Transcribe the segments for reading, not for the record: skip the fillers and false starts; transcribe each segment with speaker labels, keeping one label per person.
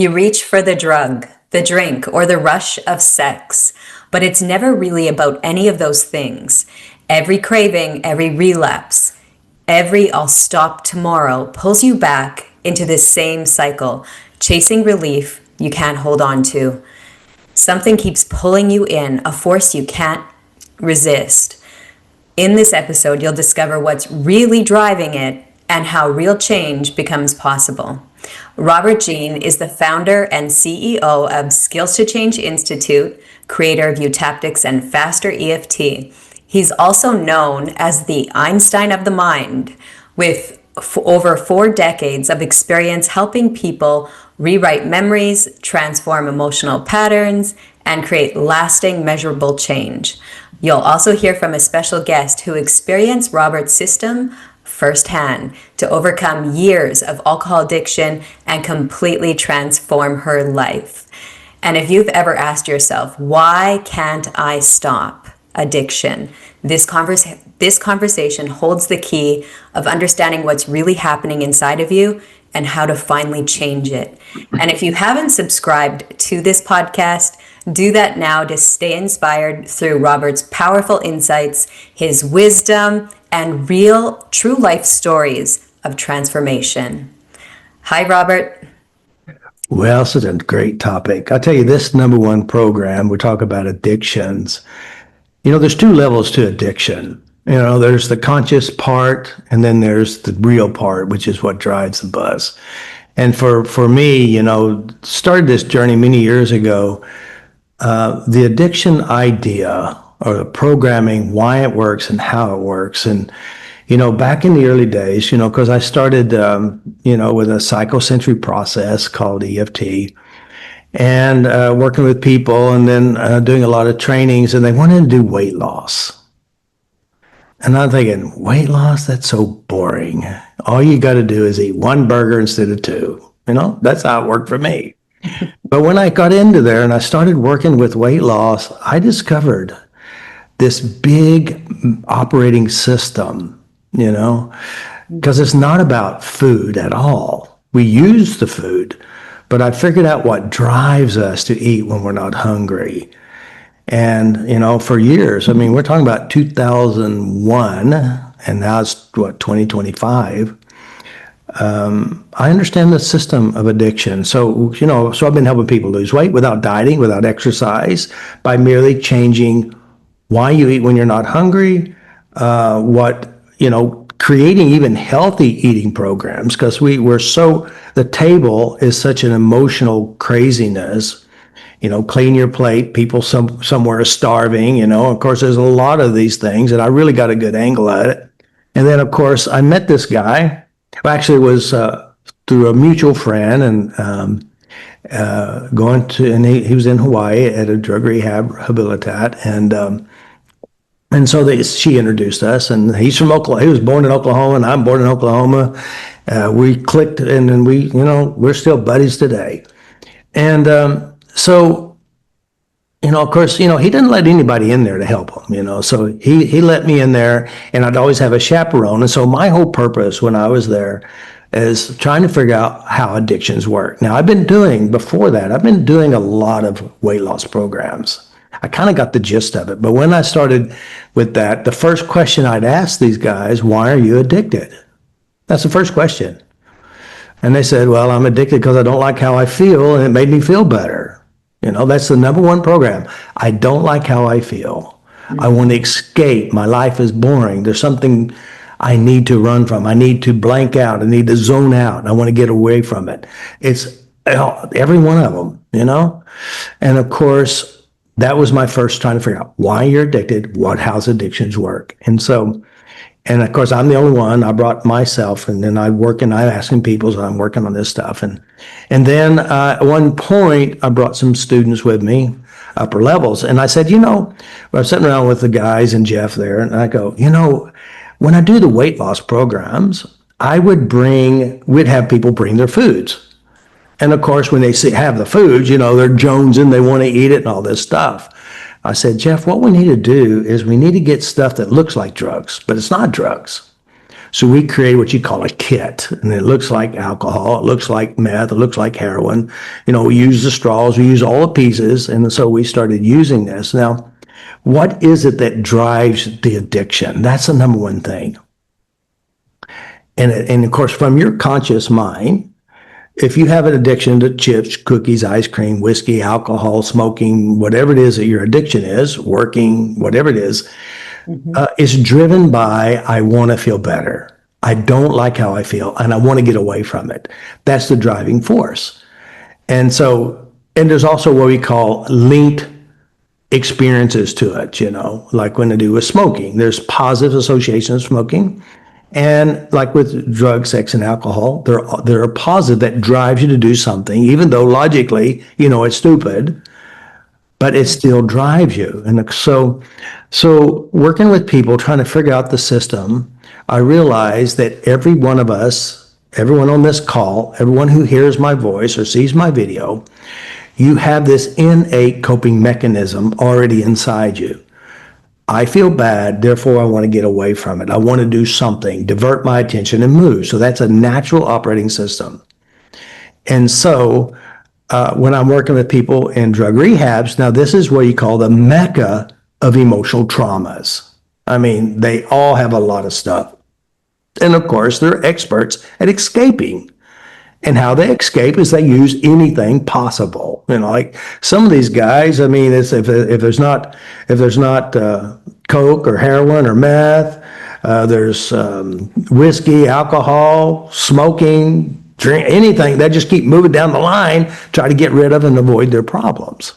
Speaker 1: You reach for the drug, the drink, or the rush of sex, but it's never really about any of those things. Every craving, every relapse, every I'll stop tomorrow pulls you back into this same cycle, chasing relief you can't hold on to. Something keeps pulling you in, a force you can't resist. In this episode, you'll discover what's really driving it and how real change becomes possible. Robert Jean is the founder and CEO of Skills to Change Institute, creator of Eutaptics and FasterEFT. He's also known as the Einstein of the mind, with over 4 decades of experience helping people rewrite memories, transform emotional patterns, and create lasting, measurable change. You'll also hear from a special guest who experienced Robert's system firsthand to overcome years of alcohol addiction and completely transform her life. And if you've ever asked yourself, why can't I stop addiction? This conversation holds the key of understanding what's really happening inside of you and how to finally change it. And if you haven't subscribed to this podcast, do that now to stay inspired through Robert's powerful insights, his wisdom, and real, true life stories of transformation. Hi, Robert.
Speaker 2: Well, this is a great topic. I'll tell you, this #1 program, we talk about addictions. There's 2 levels to addiction. There's the conscious part, and then there's the real part, which is what drives the bus. And for me, started this journey many years ago. The addiction idea, or the programming, why it works and how it works. And, back in the early days, because I started, with a psychosensory process called EFT, and working with people, and then doing a lot of trainings, and they wanted to do weight loss. And I'm thinking, weight loss, that's so boring. All you got to do is eat 1 burger instead of 2. That's how it worked for me. But when I got into there and I started working with weight loss, I discovered this big operating system, because it's not about food at all. We use the food, but I figured out what drives us to eat when we're not hungry. And, for years, we're talking about 2001, and now it's 2025. I understand the system of addiction. So I've been helping people lose weight without dieting, without exercise, by merely changing why you eat when you're not hungry, creating even healthy eating programs, because the table is such an emotional craziness. Clean your plate, people somewhere are starving, of course, there's a lot of these things, and I really got a good angle at it. And then, of course, I met this guy. Actually, it was through a mutual friend, and he was in Hawaii at a drug rehabilitation, and so she introduced us, and he's from Oklahoma. He was born in Oklahoma, and I'm born in Oklahoma. We clicked, and then we're still buddies today. And so, of course, he didn't let anybody in there to help him, so he let me in there, and I'd always have a chaperone. And so my whole purpose when I was there is trying to figure out how addictions work. Now, before that, I've been doing a lot of weight loss programs. I kind of got the gist of it. But when I started with that, the first question I'd ask these guys, why are you addicted? That's the first question. And they said, well, I'm addicted because I don't like how I feel, and it made me feel better. That's the #1 program. I don't like how I feel. I want to escape. My life is boring. There's something I need to run from. I need to blank out. I need to zone out. I want to get away from it. It's every one of them, And of course, that was my first trying to figure out why you're addicted, how's addictions work. And of course, I'm the only one. I brought myself, and then I'm asking people, so I'm working on this stuff. And then at one point, I brought some students with me, upper levels. And I said, I was sitting around with the guys and Jeff there, and I go, when I do the weight loss programs, we'd have people bring their foods. And of course, when they have the foods, they're jonesing, they want to eat it and all this stuff. I said, Jeff, what we need to do is we need to get stuff that looks like drugs, but it's not drugs. So we create what you call a kit, and it looks like alcohol, it looks like meth, it looks like heroin. We use the straws, we use all the pieces, and so we started using this. Now, what is it that drives the addiction? That's the number one thing. And of course, from your conscious mind, if you have an addiction to chips, cookies, ice cream, whiskey, alcohol, smoking, whatever it is that your addiction is, working, whatever it is, it's driven by, I want to feel better. I don't like how I feel, and I want to get away from it. That's the driving force. And there's also what we call linked experiences to it, like when they do with smoking. There's positive associations of smoking. And like with drugs, sex, and alcohol, there are positive that drives you to do something, even though logically, it's stupid, but it still drives you. And so working with people, trying to figure out the system, I realize that every one of us, everyone on this call, everyone who hears my voice or sees my video, you have this innate coping mechanism already inside you. I feel bad, therefore I want to get away from it. I want to do something, divert my attention and move. So that's a natural operating system. And so when I'm working with people in drug rehabs, now this is what you call the mecca of emotional traumas. I mean, they all have a lot of stuff. And of course, they're experts at escaping. And how they escape is they use anything possible. Like some of these guys, I mean, if there's not coke or heroin or meth, there's whiskey, alcohol, smoking, drink, anything. They just keep moving down the line, try to get rid of and avoid their problems.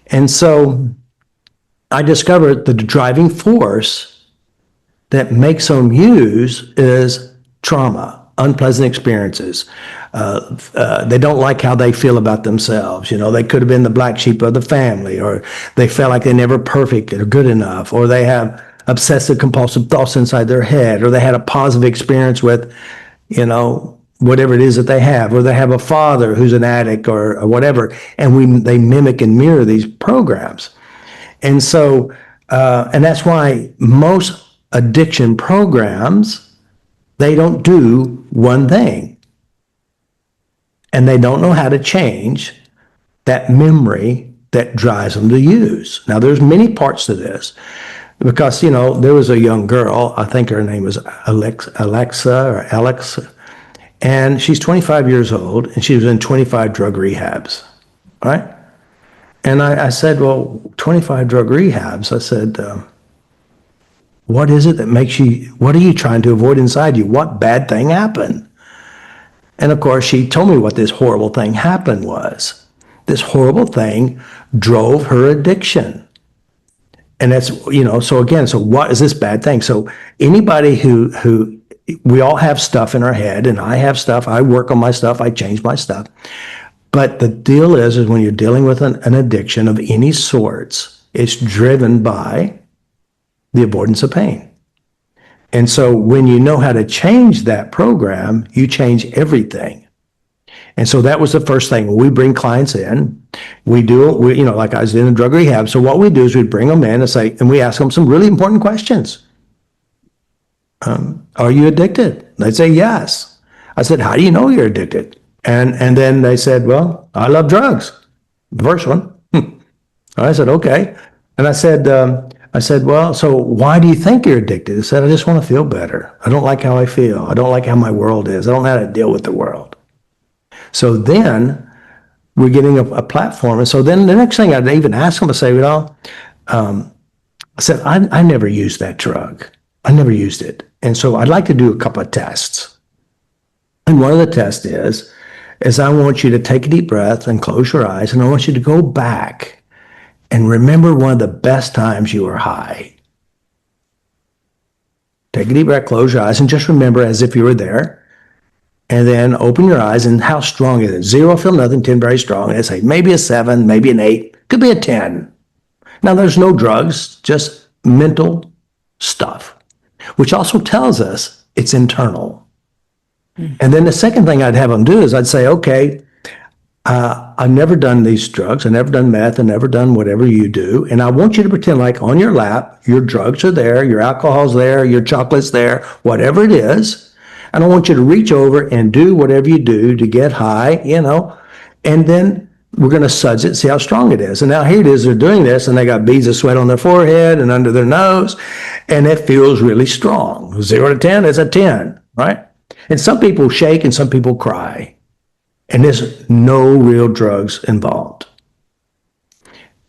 Speaker 2: And so I discovered the driving force that makes them use is trauma. Unpleasant experiences. They don't like how they feel about themselves. They could have been the black sheep of the family, or they felt like they're never perfect or good enough, or they have obsessive compulsive thoughts inside their head, or they had a positive experience with, whatever it is that they have, or they have a father who's an addict or whatever, and they mimic and mirror these programs. And so, and that's why most addiction programs, they don't do one thing. And they don't know how to change that memory that drives them to use. Now, there's many parts to this because, there was a young girl, I think her name was Alex, and she's 25 years old, and she was in 25 drug rehabs, right? And I said, well, 25 drug rehabs. I said, what is it that makes you, what are you trying to avoid inside you? What bad thing happened? And of course, she told me what this horrible thing happened was. This horrible thing drove her addiction. And that's, so what is this bad thing? So anybody who we all have stuff in our head, and I have stuff, I work on my stuff, I change my stuff. But the deal is when you're dealing with an addiction of any sorts, it's driven by the avoidance of pain. And so when you know how to change that program, you change everything. And so that was the first thing. When we bring clients in, like I was in a drug rehab. So what we do is we bring them in and we ask them some really important questions. Are you addicted? They'd say, yes. I said, how do you know you're addicted? And then they said, well, I love drugs. The first one. I said, okay. And I said, well, so why do you think you're addicted? They said, I just want to feel better. I don't like how I feel. I don't like how my world is. I don't know how to deal with the world. So then we're getting a platform. And so then the next thing I'd even ask them to say, I said, I never used that drug. I never used it. And so I'd like to do a couple of tests. And one of the tests is I want you to take a deep breath and close your eyes. And I want you to go back and remember one of the best times you were high. Take a deep breath, close your eyes, and just remember as if you were there. And then open your eyes, and how strong is it? 0, feel nothing, 10, very strong. And I say maybe a 7, maybe an 8, could be a 10. Now, there's no drugs, just mental stuff, which also tells us it's internal. And then the second thing I'd have them do is I'd say, okay, I've never done these drugs. I've never done meth. I've never done whatever you do. And I want you to pretend like on your lap, your drugs are there, your alcohol's there, your chocolate's there, whatever it is. And I want you to reach over and do whatever you do to get high, and then we're going to suds it, see how strong it is. And now here it is, they're doing this, and they got beads of sweat on their forehead and under their nose, and it feels really strong. 0 to 10 is a 10, right? And some people shake and some people cry. And there's no real drugs involved.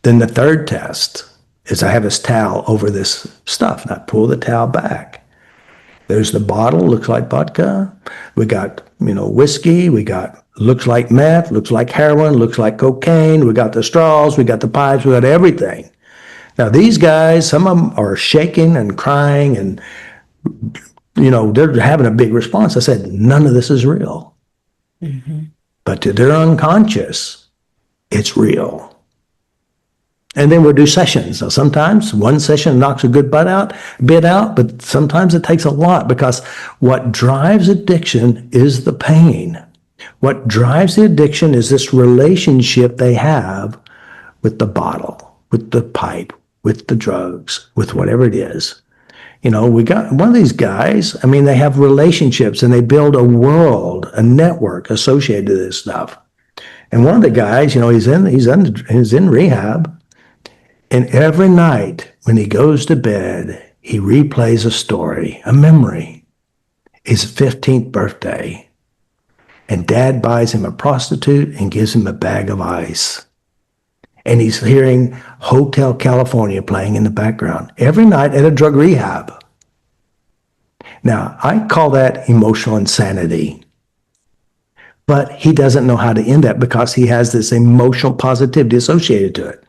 Speaker 2: Then the third test is I have this towel over this stuff, and I pull the towel back. There's the bottle, looks like vodka. We got, whiskey. We got, looks like meth, looks like heroin, looks like cocaine. We got the straws, we got the pipes, we got everything. Now these guys, some of them are shaking and crying and, they're having a big response. I said, none of this is real. But to their unconscious, it's real. And then we'll do sessions. So sometimes one session knocks a good bit out, but sometimes it takes a lot, because what drives addiction is the pain. What drives the addiction is this relationship they have with the bottle, with the pipe, with the drugs, with whatever it is. We got one of these guys, they have relationships and they build a world, a network associated to this stuff. And one of the guys, he's in rehab, and every night when he goes to bed, he replays a story, a memory, his 15th birthday. And dad buys him a prostitute and gives him a bag of ice. And he's hearing Hotel California playing in the background every night at a drug rehab. Now, I call that emotional insanity. But he doesn't know how to end that, because he has this emotional positivity associated to it.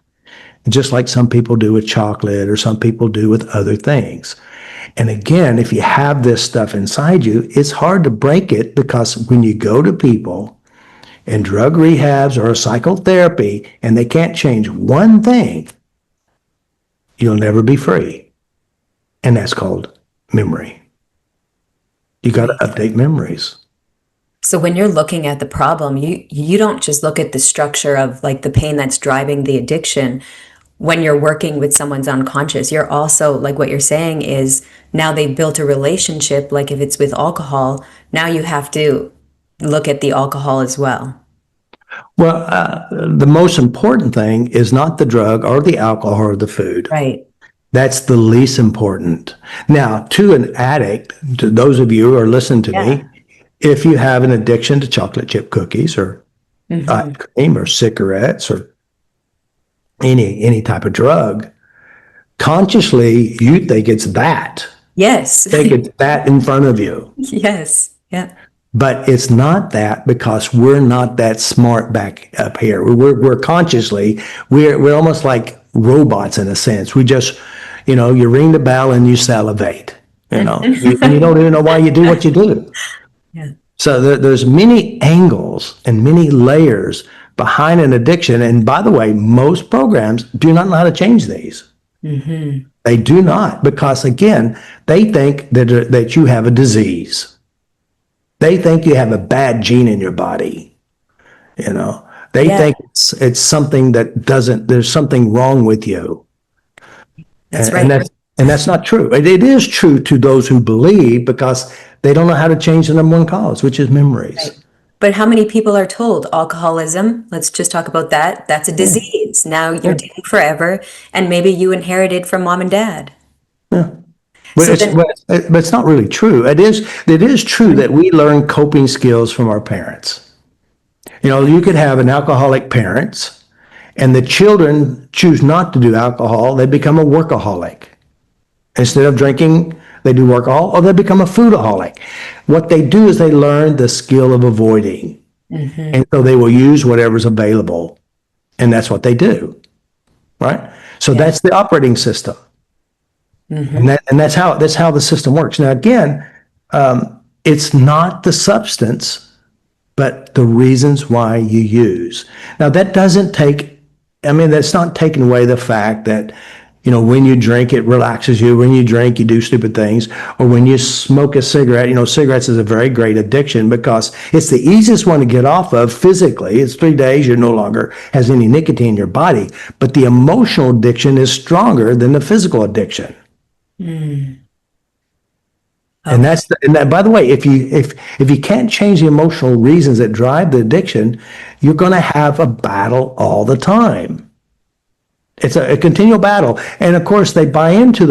Speaker 2: Just like some people do with chocolate, or some people do with other things. And again, if you have this stuff inside you, it's hard to break it, because when you go to people in drug rehabs or psychotherapy and they can't change one thing, you'll never be free. And that's called memory. You got to update memories.
Speaker 1: So when you're looking at the problem, you don't just look at the structure of like the pain that's driving the addiction. When you're working with someone's unconscious, you're also, like what you're saying is, now they've built a relationship. Like if it's with alcohol, now you have to look at the alcohol as well.
Speaker 2: Well, the most important thing is not the drug or the alcohol or the food.
Speaker 1: Right.
Speaker 2: That's the least important. Now, to an addict, to those of you who are listening to me, if you have an addiction to chocolate chip cookies or ice cream or cigarettes or any type of drug, consciously you think it's that.
Speaker 1: Yes.
Speaker 2: You think it's that in front of you.
Speaker 1: Yes. Yeah.
Speaker 2: But it's not that, because we're not that smart back up here. We're consciously, we're almost like robots in a sense. We just, you ring the bell and you salivate, and you don't even know why you do what you do.
Speaker 1: Yeah.
Speaker 2: So there's many angles and many layers behind an addiction. And by the way, most programs do not know how to change these. They do not, because again, they think that you have a disease. They think you have a bad gene in your body. They think it's something that there's something wrong with you.
Speaker 1: That's right.
Speaker 2: And that's not true. It is true to those who believe, because they don't know how to change the number one cause, which is memories.
Speaker 1: Right. But how many people are told alcoholism, let's just talk about that, that's a disease. Now you're dealing forever, and maybe you inherited from mom and dad.
Speaker 2: Yeah. But it's not really true. It is true that we learn coping skills from our parents. You could have an alcoholic parents, and the children choose not to do alcohol. They become a workaholic. Instead of drinking, they do workahol, or they become a foodaholic. What they do is they learn the skill of avoiding. And so they will use whatever's available. And that's what they do. Right? So that's the operating system. And that's how the system works. Now, again, it's not the substance, but the reasons why you use. Now, that doesn't that's not taking away the fact that, when you drink, it relaxes you. When you drink, you do stupid things. Or when you smoke a cigarette, cigarettes is a very great addiction because it's the easiest one to get off of physically. It's 3 days, you're no longer has any nicotine in your body. But the emotional addiction is stronger than the physical addiction. And by the way, if you can't change the emotional reasons that drive the addiction, you're going to have a battle all the time. It's a continual battle. And of course, they buy into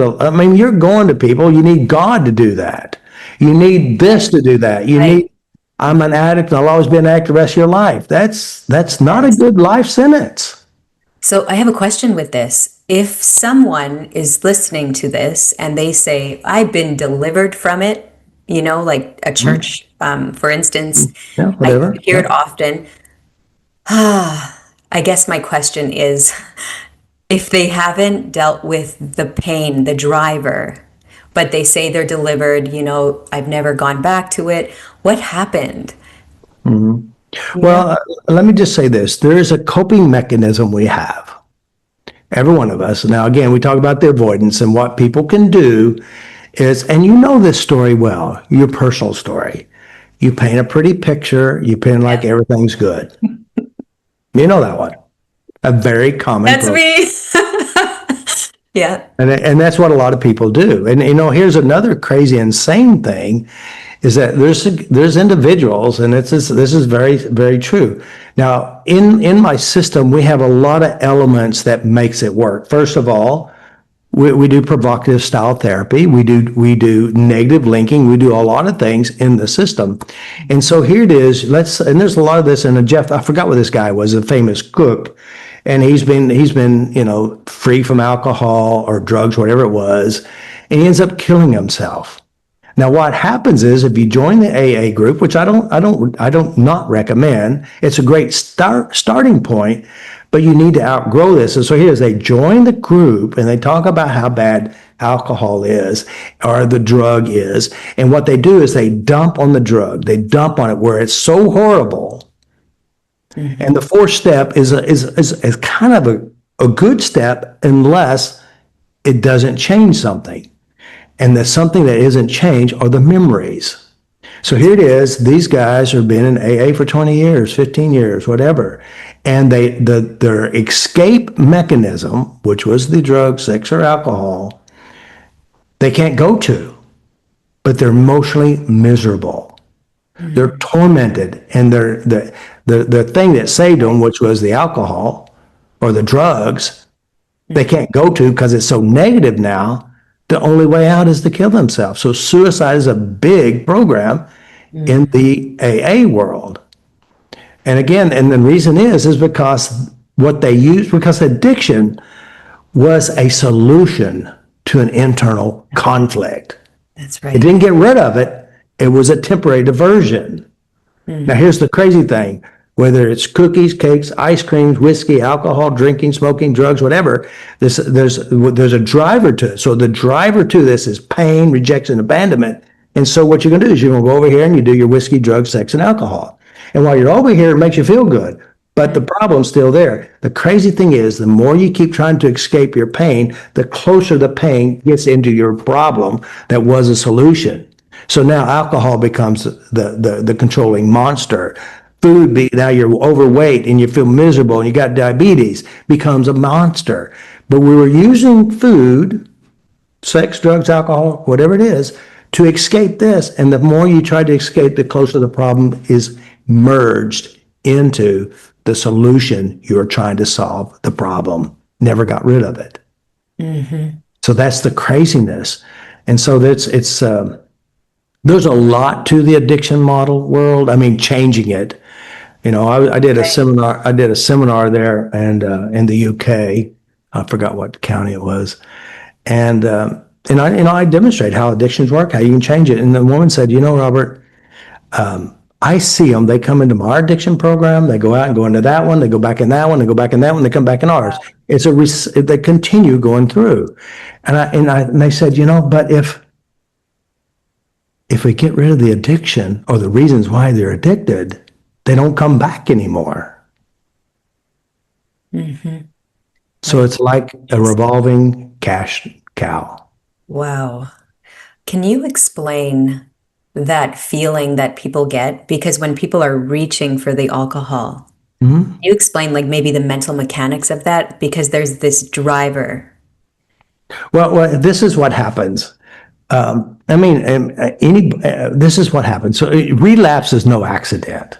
Speaker 2: you're going to people, you need God to do that. You need this to do that. You need, I'm an addict, and I'll always be an addict the rest of your life. That's not a good life sentence.
Speaker 1: So I have a question with this. If someone is listening to this and they say, I've been delivered from it, like a church, for instance,
Speaker 2: Yeah, whatever.
Speaker 1: I hear it often. I guess my question is, if they haven't dealt with the pain, the driver, but they say they're delivered, I've never gone back to it, what happened?
Speaker 2: Well, let me just say this. There is a coping mechanism we have. Every one of us. Now, again, we talk about the avoidance, and what people can do is, and you know this story well, your personal story. You paint a pretty picture, you paint like everything's good. You know that one. A very common
Speaker 1: That's me. Yeah.
Speaker 2: And that's what a lot of people do. And here's another crazy, insane thing, is that there's individuals, and this is very, very true. Now, in my system, we have a lot of elements that makes it work. First of all, we do provocative style therapy. We do negative linking. We do a lot of things in the system. And so here it is. And there's a lot of this. And Jeff, I forgot what this guy was, a famous cook. And he's been, free from alcohol or drugs, whatever it was. And he ends up killing himself. Now, what happens is if you join the AA group, which I don't not recommend, it's a great starting point, but you need to outgrow this. And so here's, they join the group and they talk about how bad alcohol is or the drug is. And what they do is they dump on the drug. They dump on it where it's so horrible. Mm-hmm. And the fourth step is kind of a good step unless it doesn't change something. And the something that isn't changed are the memories. So here it is. These guys have been in AA for 20 years, 15 years, whatever. And their escape mechanism, which was the drug, sex, or alcohol, they can't go to, but they're emotionally miserable. Mm-hmm. They're tormented, and the thing that saved them, which was the alcohol or the drugs, they can't go to because it's so negative now. The only way out is to kill themselves. So suicide is a big program in the AA world. And again, and the reason is because what they used, because addiction was a solution to an internal conflict.
Speaker 1: That's right.
Speaker 2: It didn't get rid of it. It was a temporary diversion. Now, here's the crazy thing. Whether it's cookies, cakes, ice creams, whiskey, alcohol, drinking, smoking, drugs, whatever, there's a driver to it. So the driver to this is pain, rejection, abandonment. And so what you're going to do is you're going to go over here and you do your whiskey, drugs, sex, and alcohol. And while you're over here, it makes you feel good. But the problem's still there. The crazy thing is, the more you keep trying to escape your pain, the closer the pain gets into your problem that was a solution. So now alcohol becomes the controlling monster. Food, now you're overweight and you feel miserable and you got diabetes, becomes a monster. But we were using food, sex, drugs, alcohol, whatever it is, to escape this. And the more you try to escape, the closer the problem is merged into the solution you're trying to solve the problem. Never got rid of it. Mm-hmm. So that's the craziness. And so there's a lot to the addiction model world. I mean, changing it. I did a seminar. I did a seminar there, and in the UK, I forgot what county it was, and I demonstrate how addictions work, how you can change it. And the woman said, Robert, I see them. They come into my addiction program. They go out and go into that one. They go back in that one. They go back in that one. They come back in ours. They continue going through, and they said, but if we get rid of the addiction or the reasons why they're addicted, they don't come back anymore. Mm-hmm. So it's like a revolving cash cow.
Speaker 1: Wow. Can you explain that feeling that people get? Because when people are reaching for the alcohol, can you explain like maybe the mental mechanics of that? Because there's this driver.
Speaker 2: Well, this is what happens. This is what happens. So relapse is no accident.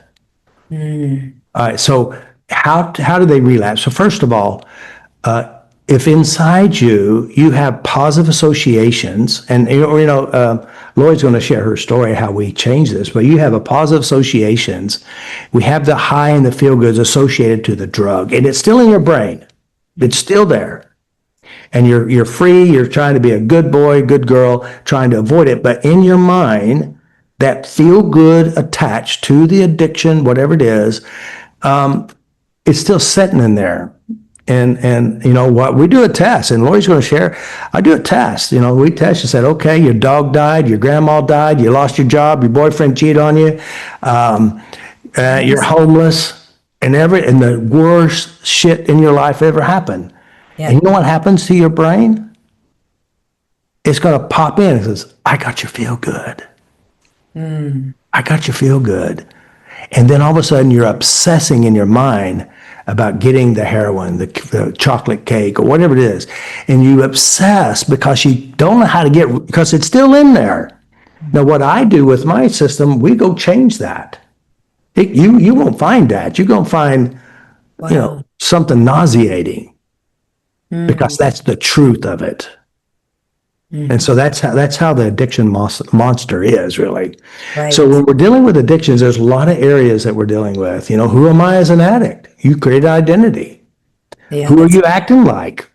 Speaker 2: All right. So how do they relapse? So first of all, if inside you have positive associations, and Laurie's going to share her story how we change this, but you have a positive associations. We have the high and the feel goods associated to the drug, and it's still in your brain. It's still there. And you're free, you're trying to be a good boy, good girl, trying to avoid it. But in your mind, that feel good attached to the addiction, whatever it is, it's still sitting in there. And you know what? We do a test, and Laurie's going to share. I do a test. We test. You said, okay, your dog died, your grandma died, you lost your job, your boyfriend cheated on you, you're homeless, and the worst shit in your life ever happened.
Speaker 1: Yeah.
Speaker 2: And you know what happens to your brain? It's going to pop in and says, I got you feel good. I got you feel good. And then all of a sudden you're obsessing in your mind about getting the heroin, the chocolate cake, or whatever it is. And you obsess because you don't know how to because it's still in there. Now, what I do with my system, we go change that. You won't find that. You're going to find, something nauseating. Because that's the truth of it. And so that's how the addiction monster is, really.
Speaker 1: Right.
Speaker 2: So when we're dealing with addictions, there's a lot of areas that we're dealing with. Who am I as an addict? You create an identity.
Speaker 1: Yeah,
Speaker 2: Who are you acting like?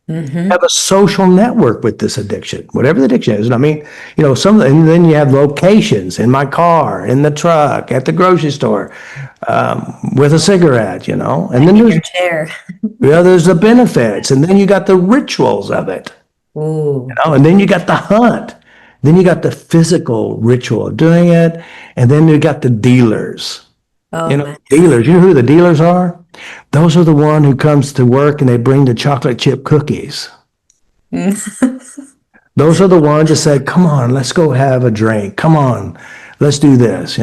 Speaker 2: Have a social network with this addiction, whatever the addiction is. And I mean, and then you have locations in my car, in the truck, at the grocery store, with a cigarette, and then
Speaker 1: in your chair.
Speaker 2: there's the benefits, and then you got the rituals of it,
Speaker 1: Ooh.
Speaker 2: and then you got the hunt, then you got the physical ritual of doing it, and then you got the dealers.
Speaker 1: Oh, man.
Speaker 2: Dealers, you know who the dealers are? Those are the one who comes to work and they bring the chocolate chip cookies. Those are the ones that say, come on, let's go have a drink. Come on, let's do this,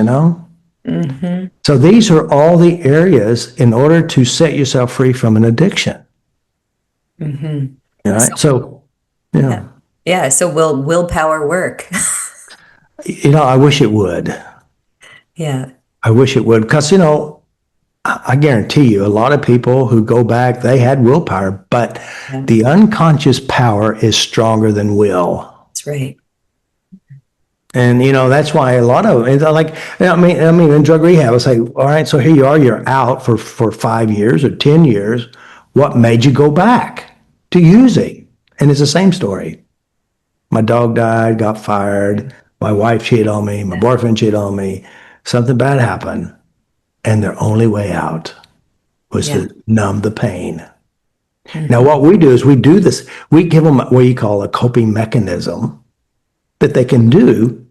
Speaker 2: So these are all the areas in order to set yourself free from an addiction. All right? So, yeah.
Speaker 1: Yeah, so will willpower work?
Speaker 2: I wish it would.
Speaker 1: Yeah.
Speaker 2: I wish it would, because, I guarantee you, a lot of people who go back, they had willpower, but the unconscious power is stronger than will.
Speaker 1: That's right.
Speaker 2: And, that's why a lot of, in drug rehab, I say, all right, so here you are, you're out for 5 years or 10 years. What made you go back to using? And it's the same story. My dog died, got fired. My wife cheated on me. My boyfriend cheated on me. Something bad happened. And their only way out was to numb the pain. Now, what we do is we do this. We give them what you call a coping mechanism that they can do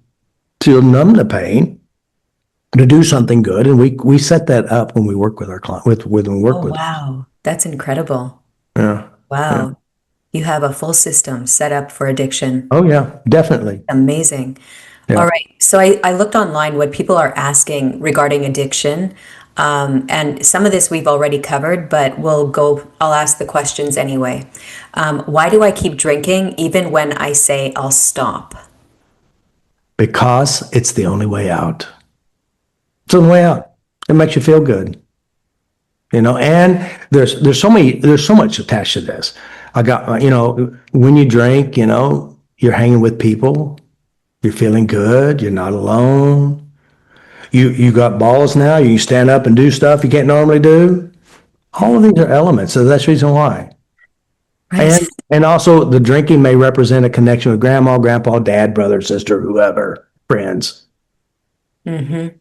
Speaker 2: to numb the pain, to do something good. And we set that up when we work with our client, when we work with them.
Speaker 1: Wow. That's incredible.
Speaker 2: Yeah.
Speaker 1: Wow.
Speaker 2: Yeah.
Speaker 1: You have a full system set up for addiction.
Speaker 2: Oh, yeah, definitely.
Speaker 1: Amazing.
Speaker 2: Yeah.
Speaker 1: All right. So I looked online what people are asking regarding addiction. And some of this we've already covered, but I'll ask the questions anyway. Why do I keep drinking even when I say I'll stop?
Speaker 2: Because it's the only way out. It's the only way out. It makes you feel good. And there's so much attached to this. I got, when you drink, you're hanging with people. You're feeling good. You're not alone. You got balls now. You can stand up and do stuff you can't normally do. All of these are elements. So that's the reason why.
Speaker 1: Right.
Speaker 2: And also the drinking may represent a connection with grandma, grandpa, dad, brother, sister, whoever, friends.
Speaker 1: The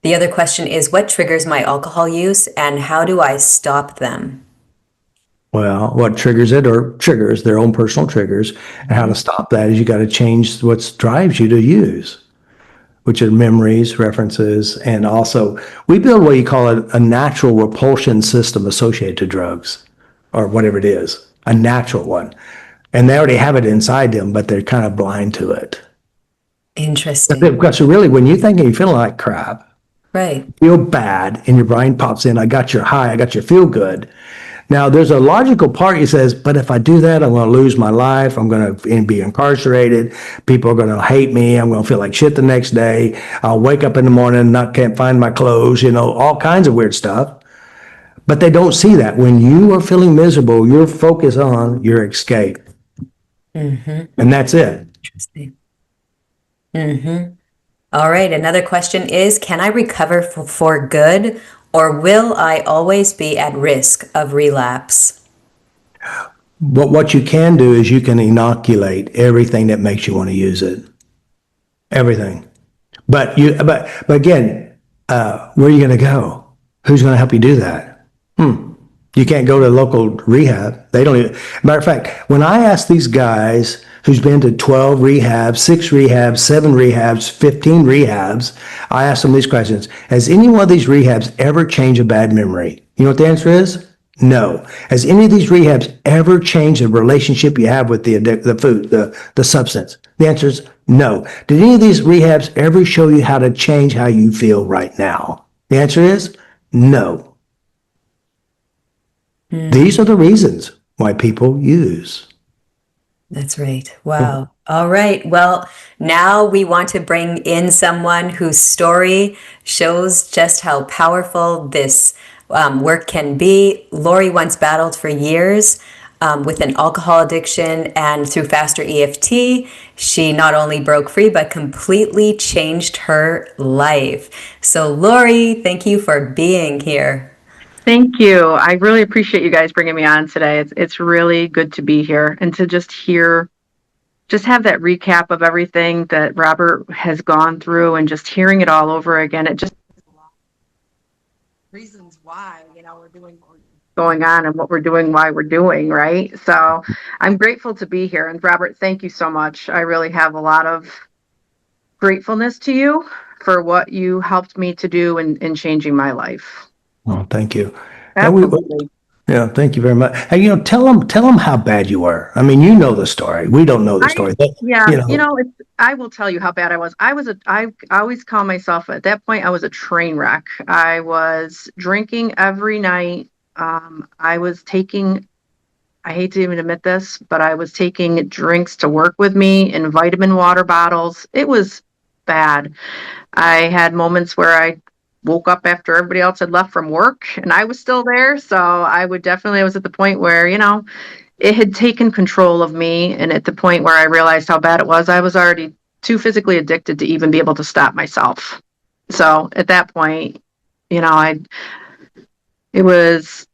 Speaker 1: other question is, what triggers my alcohol use and how do I stop them?
Speaker 2: Well, what triggers it or triggers their own personal triggers, and how to stop that is you got to change what drives you to use, which are memories, references, and also we build what you call a natural repulsion system associated to drugs or whatever it is, a natural one. and they already have it inside them, but they're kind of blind to it.
Speaker 1: Interesting.
Speaker 2: Because really, when you think you're feeling like crap,
Speaker 1: Right.
Speaker 2: feel bad, and your brain pops in, I got your high, I got your feel good. Now, there's a logical part that says, but if I do that, I'm going to lose my life. I'm going to be incarcerated. People are going to hate me. I'm going to feel like shit the next day. I'll wake up in the morning and can't find my clothes, all kinds of weird stuff. But they don't see that. When you are feeling miserable, you're focused on your escape. And that's it.
Speaker 1: Interesting. All right. Another question is, can I recover for good, or will I always be at risk of relapse?
Speaker 2: But what you can do is you can inoculate everything that makes you want to use it. Everything. But again, where are you going to go? Who's going to help you do that? You can't go to local rehab. They don't even, matter of fact, when I ask these guys who's been to 12 rehabs, 6 rehabs, 7 rehabs, 15 rehabs, I ask them these questions. Has any one of these rehabs ever changed a bad memory? You know what the answer is? No. Has any of these rehabs ever changed the relationship you have with the food, the substance? The answer is no. Did any of these rehabs ever show you how to change how you feel right now? The answer is no. These are the reasons why people use.
Speaker 1: That's right. Wow. All right. Well, now we want to bring in someone whose story shows just how powerful this work can be. Laurie once battled for years with an alcohol addiction, and through FasterEFT, she not only broke free, but completely changed her life. So, Laurie, thank you for being here.
Speaker 3: Thank you. I really appreciate you guys bringing me on today. It's really good to be here and to just have that recap of everything that Robert has gone through, and just hearing it all over again. It just reasons why, we're doing what we're going on and what we're doing, why we're doing, right? So I'm grateful to be here. And Robert, thank you so much. I really have a lot of gratefulness to you for what you helped me to do in changing my life.
Speaker 2: Oh, thank you.
Speaker 3: Absolutely.
Speaker 2: Yeah, thank you very much. Hey, tell them how bad you were. I mean, you know the story. We don't know the story.
Speaker 3: I will tell you how bad I was. I always call myself, at that point, I was a train wreck. I was drinking every night. I hate to even admit this, but I was taking drinks to work with me in vitamin water bottles. It was bad. I had moments where I woke up after everybody else had left from work and I was still there. So I was at the point where, it had taken control of me. And at the point where I realized how bad it was, I was already too physically addicted to even be able to stop myself. So at that point, it was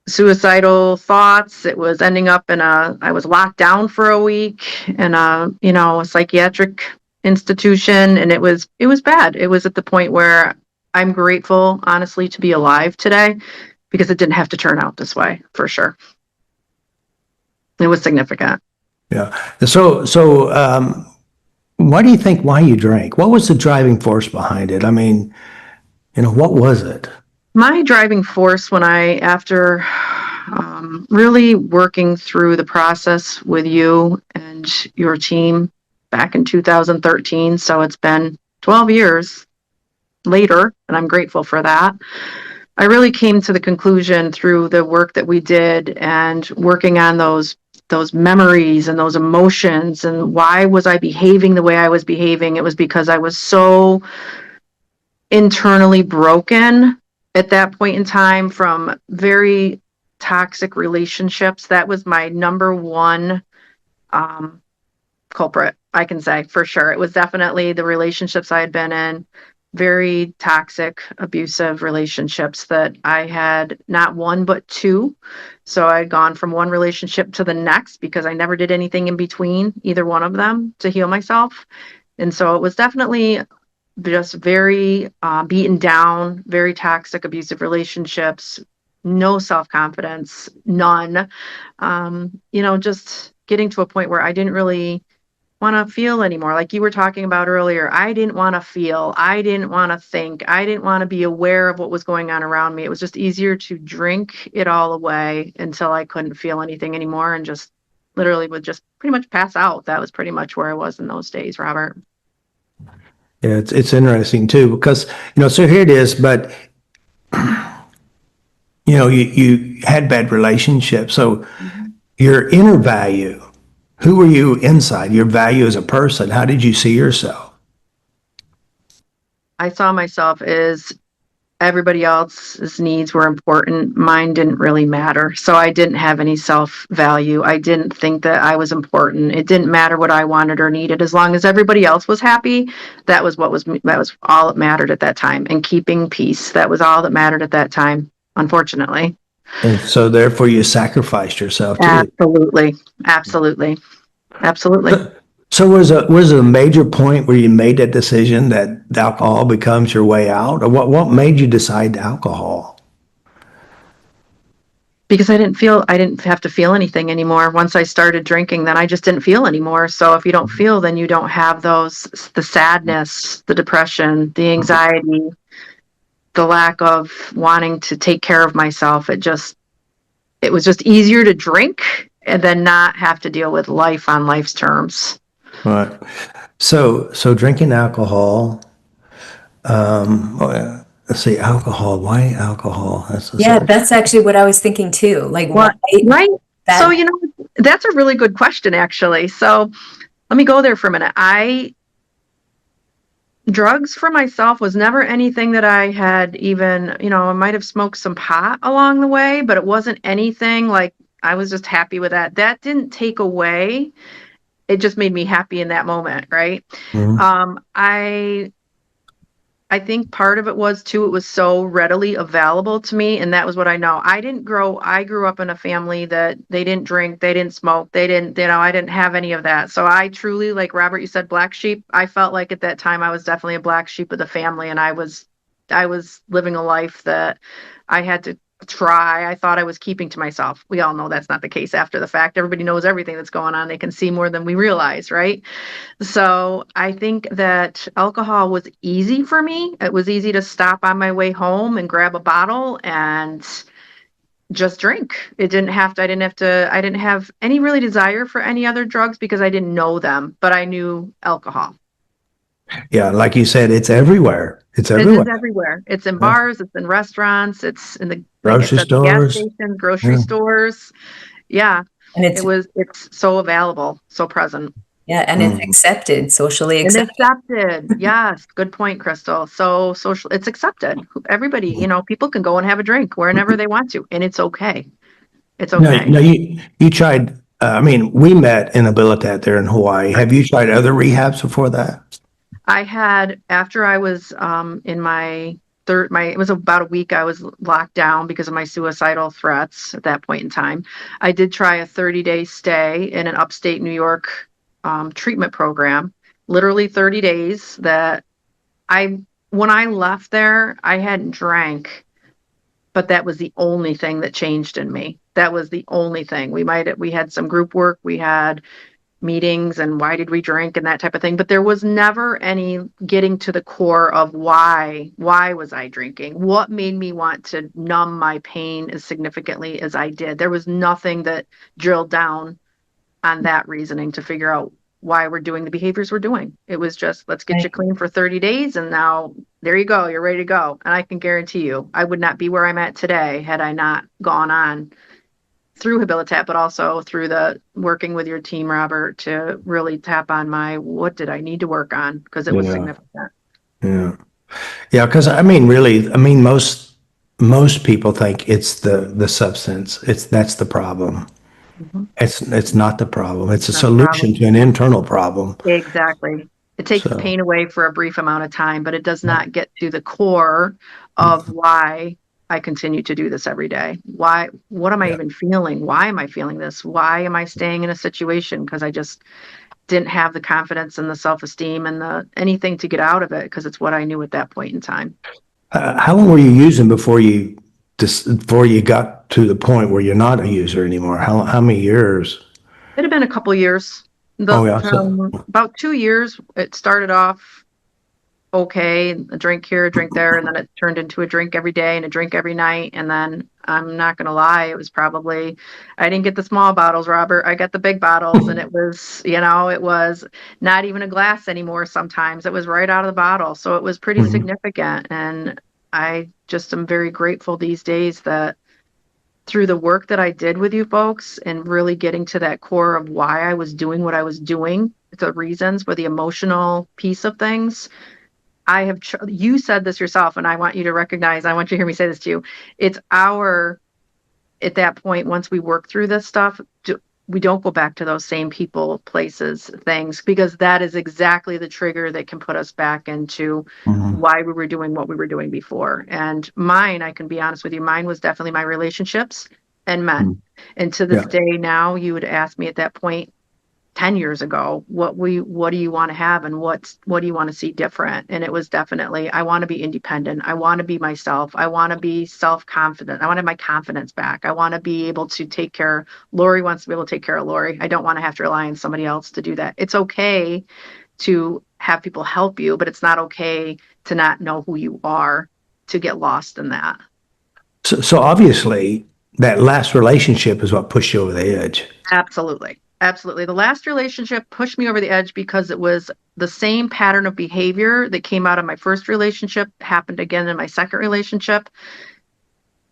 Speaker 3: suicidal thoughts. It was ending up I was locked down for a week in a psychiatric institution. And it was bad. It was at the point where I'm grateful, honestly, to be alive today, because it didn't have to turn out this way, for sure. It was significant.
Speaker 2: Yeah. So, why do you think why you drank? What was the driving force behind it? I mean, what was it?
Speaker 3: My driving force after really working through the process with you and your team back in 2013, so it's been 12 years later, and I'm grateful for that. I really came to the conclusion through the work that we did and working on those memories and those emotions, and why was I behaving the way I was behaving? It was because I was so internally broken at that point in time from very toxic relationships. That was my number one culprit, I can say, for sure. It was definitely the relationships I had been in, very toxic, abusive relationships that I had not one, but 2. So I'd gone from one relationship to the next because I never did anything in between either one of them to heal myself. And so it was definitely just very beaten down, very toxic, abusive relationships, no self-confidence, none. Just getting to a point where I didn't really want to feel anymore. Like you were talking about earlier, I didn't want to feel, I didn't want to think, I didn't want to be aware of what was going on around me. It was just easier to drink it all away until I couldn't feel anything anymore and just literally would just pretty much pass out. That was pretty much where I was in those days, Robert.
Speaker 2: Yeah, it's interesting too, because, so here it is, but, you had bad relationships. So your inner value, who were you inside? Your value as a person, how did you see yourself?
Speaker 3: I saw myself as everybody else's needs were important. Mine didn't really matter. So I didn't have any self-value. I didn't think that I was important. It didn't matter what I wanted or needed. As long as everybody else was happy, that was all that mattered at that time. And keeping peace, that was all that mattered at that time, unfortunately.
Speaker 2: And so therefore you sacrificed yourself too.
Speaker 3: Absolutely. Absolutely. Absolutely.
Speaker 2: So was it a major point where you made that decision that alcohol becomes your way out? Or what made you decide alcohol?
Speaker 3: Because I didn't have to feel anything anymore. Once I started drinking, then I just didn't feel anymore. So if you don't feel, then you don't have the sadness, the depression, the anxiety, the lack of wanting to take care of myself. It was just easier to drink and then not have to deal with life on life's terms.
Speaker 2: Right. So drinking alcohol, let's see, alcohol. Why alcohol?
Speaker 1: That's actually what I was thinking too. Like,
Speaker 3: What?
Speaker 1: why
Speaker 3: Right.
Speaker 1: that?
Speaker 3: So, that's a really good question, actually. So let me go there for a minute. Drugs for myself was never anything that I had even, I might have smoked some pot along the way, but it wasn't anything like I was just happy with that. That didn't take away. It just made me happy in that moment, right?
Speaker 2: Mhm.
Speaker 3: I think part of it was too, it was so readily available to me. And that was what I know. I grew up in a family that they didn't drink, they didn't smoke, they didn't, I didn't have any of that. So I truly, like Robert, you said black sheep. I felt like at that time I was definitely a black sheep of the family. And I was living a life that I had to try. I thought I was keeping to myself. We all know that's not the case after the fact. Everybody knows everything that's going on. They can see more than we realize, right? So I think that alcohol was easy for me. It was easy to stop on my way home and grab a bottle and just drink. I didn't have any really desire for any other drugs because I didn't know them, but I knew alcohol.
Speaker 2: Yeah, like you said, it's everywhere. It's
Speaker 3: It is
Speaker 2: everywhere.
Speaker 3: everywhere. It's in
Speaker 2: Yeah.
Speaker 3: bars, it's in restaurants, it's in like I
Speaker 2: Grocery
Speaker 3: said, the gas
Speaker 2: stores.
Speaker 3: stations, grocery
Speaker 2: Yeah.
Speaker 3: stores. Yeah,
Speaker 1: And
Speaker 3: it's so available, so present.
Speaker 1: it's
Speaker 2: Mhm.
Speaker 1: accepted, socially
Speaker 3: And
Speaker 1: accepted.
Speaker 3: accepted. Yes. Good point, Crystal. So social, it's accepted. Everybody, people can go and have a drink whenever they want to, and it's okay. It's
Speaker 2: No,
Speaker 3: okay.
Speaker 2: no, you tried. We met in Abilitat there in Hawaii. Have you tried other rehabs before that?
Speaker 3: I had, after I was in it was about a week I was locked down because of my suicidal threats at that point in time. I did try a 30-day stay in an upstate New York treatment program, literally 30 days that when I left there, I hadn't drank, but that was the only thing that changed in me. That was the only thing. We had some group work, we had meetings and why did we drink and that type of thing, but there was never any getting to the core of why was I drinking? What made me want to numb my pain as significantly as I did? There was nothing that drilled down on that reasoning to figure out why we're doing the behaviors we're doing. It was just, let's get you clean for 30 days and now there you go, you're ready to go. And I can guarantee you, I would not be where I'm at today had I not gone on through Habilitat, but also through the working with your team, Robert, to really tap on what did I need to work on? Because it was
Speaker 2: Yeah,
Speaker 3: significant.
Speaker 2: yeah, yeah. Because really, most people think it's the substance. That's the problem.
Speaker 3: Mhm.
Speaker 2: It's not the problem. It's a
Speaker 3: Not the problem.
Speaker 2: solution to an internal problem.
Speaker 3: Exactly. It takes the
Speaker 2: So,
Speaker 3: pain away for a brief amount of time, but it does not get to the core of why I continue to do this every day. What am I
Speaker 2: yeah.
Speaker 3: even feeling? Why am I feeling this? Why am I staying in a situation? Because I just didn't have the confidence and the self-esteem and the anything to get out of it because it's what I knew at that point in time.
Speaker 2: How long were you using before you got to the point where you're not a user anymore? How many years?
Speaker 3: It had been a couple years.
Speaker 2: Oh yeah. So
Speaker 3: About 2 years. It started off. okay, a drink here, a drink there, and then it turned into a drink every day and a drink every night. And then I'm not going to lie, it was probably, I didn't get the small bottles, Robert. I got the big bottles, and it was, it was not even a glass anymore sometimes. It was right out of the bottle. So it was pretty significant. And I just am very grateful these days that through the work that I did with you folks and really getting to that core of why I was doing what I was doing, the reasons for the emotional piece of things, you said this yourself, and I want you to recognize, I want you to hear me say this to you. It's at that point, once we work through this stuff, we don't go back to those same people, places, things, because that is exactly the trigger that can put us back into why we were doing what we were doing before. And mine, I can be honest with you, mine was definitely my relationships and men. And to this day now, you would ask me at that point, 10 years ago, what do you want to have and what do you want to see different? And it was definitely, I want to be independent. I want to be myself. I want to be self-confident. I want to have my confidence back. I want to be able to take care. Laurie wants to be able to take care of Laurie. I don't want to have to rely on somebody else to do that. It's okay to have people help you, but it's not okay to not know who you are, to get lost in that.
Speaker 2: So obviously that last relationship is what pushed you over the edge.
Speaker 3: Absolutely. Absolutely. The last relationship pushed me over the edge because it was the same pattern of behavior that came out of my first relationship, happened again in my second relationship.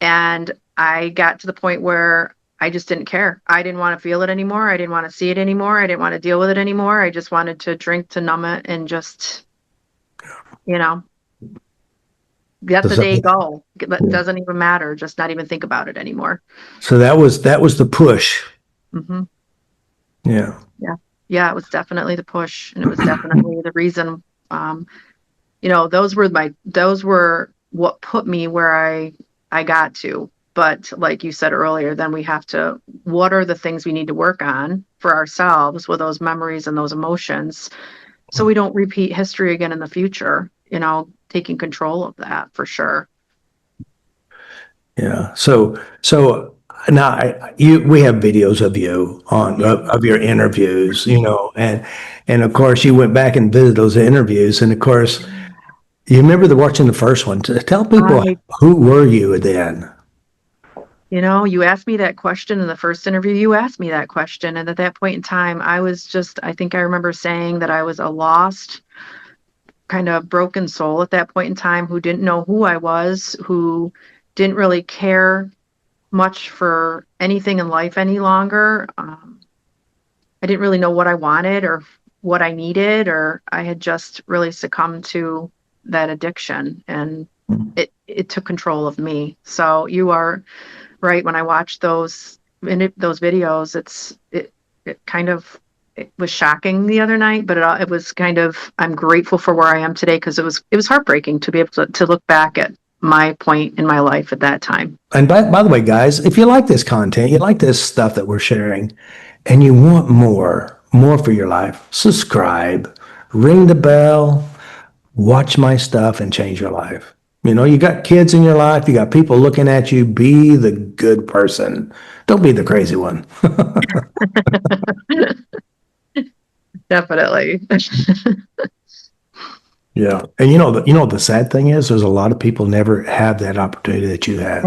Speaker 3: And I got to the point where I just didn't care. I didn't want to feel it anymore. I didn't want to see it anymore. I didn't want to deal with it anymore. I just wanted to drink to numb it and just, let the day go. It doesn't even matter. Just not even think about it anymore.
Speaker 2: So that was the push.
Speaker 3: Mm-hmm.
Speaker 2: Yeah.
Speaker 3: It was definitely the push, and it was definitely the reason. Those were what put me where I got to. But like you said earlier, then we have to, what are the things we need to work on for ourselves with those memories and those emotions, so we don't repeat history again in the future, taking control of that for sure.
Speaker 2: Yeah. So now we have videos of you of your interviews, and of course you went back and visited those interviews, and of course you remember watching the first one. Tell people, who were you then?
Speaker 3: You asked me that question in the first interview. You asked me that question, and at that point in time, I think I remember saying that I was a lost, kind of broken soul at that point in time, who didn't know who I was, who didn't really care much for anything in life any longer. I didn't really know what I wanted or what I needed, or I had just really succumbed to that addiction, and it took control of me. So you are right. When I watched those videos, it was shocking the other night, but it was kind of, I'm grateful for where I am today, because it was heartbreaking to be able to look back at my point in my life at that time.
Speaker 2: And by the way, guys, if you like this content, you like this stuff that we're sharing, and you want more for your life, subscribe, ring the bell, watch my stuff, and change your life. You got kids in your life, you got people looking at you. Be the good person. Don't be the crazy one.
Speaker 3: Definitely.
Speaker 2: Yeah. And the sad thing is, there's a lot of people never have that opportunity that you have.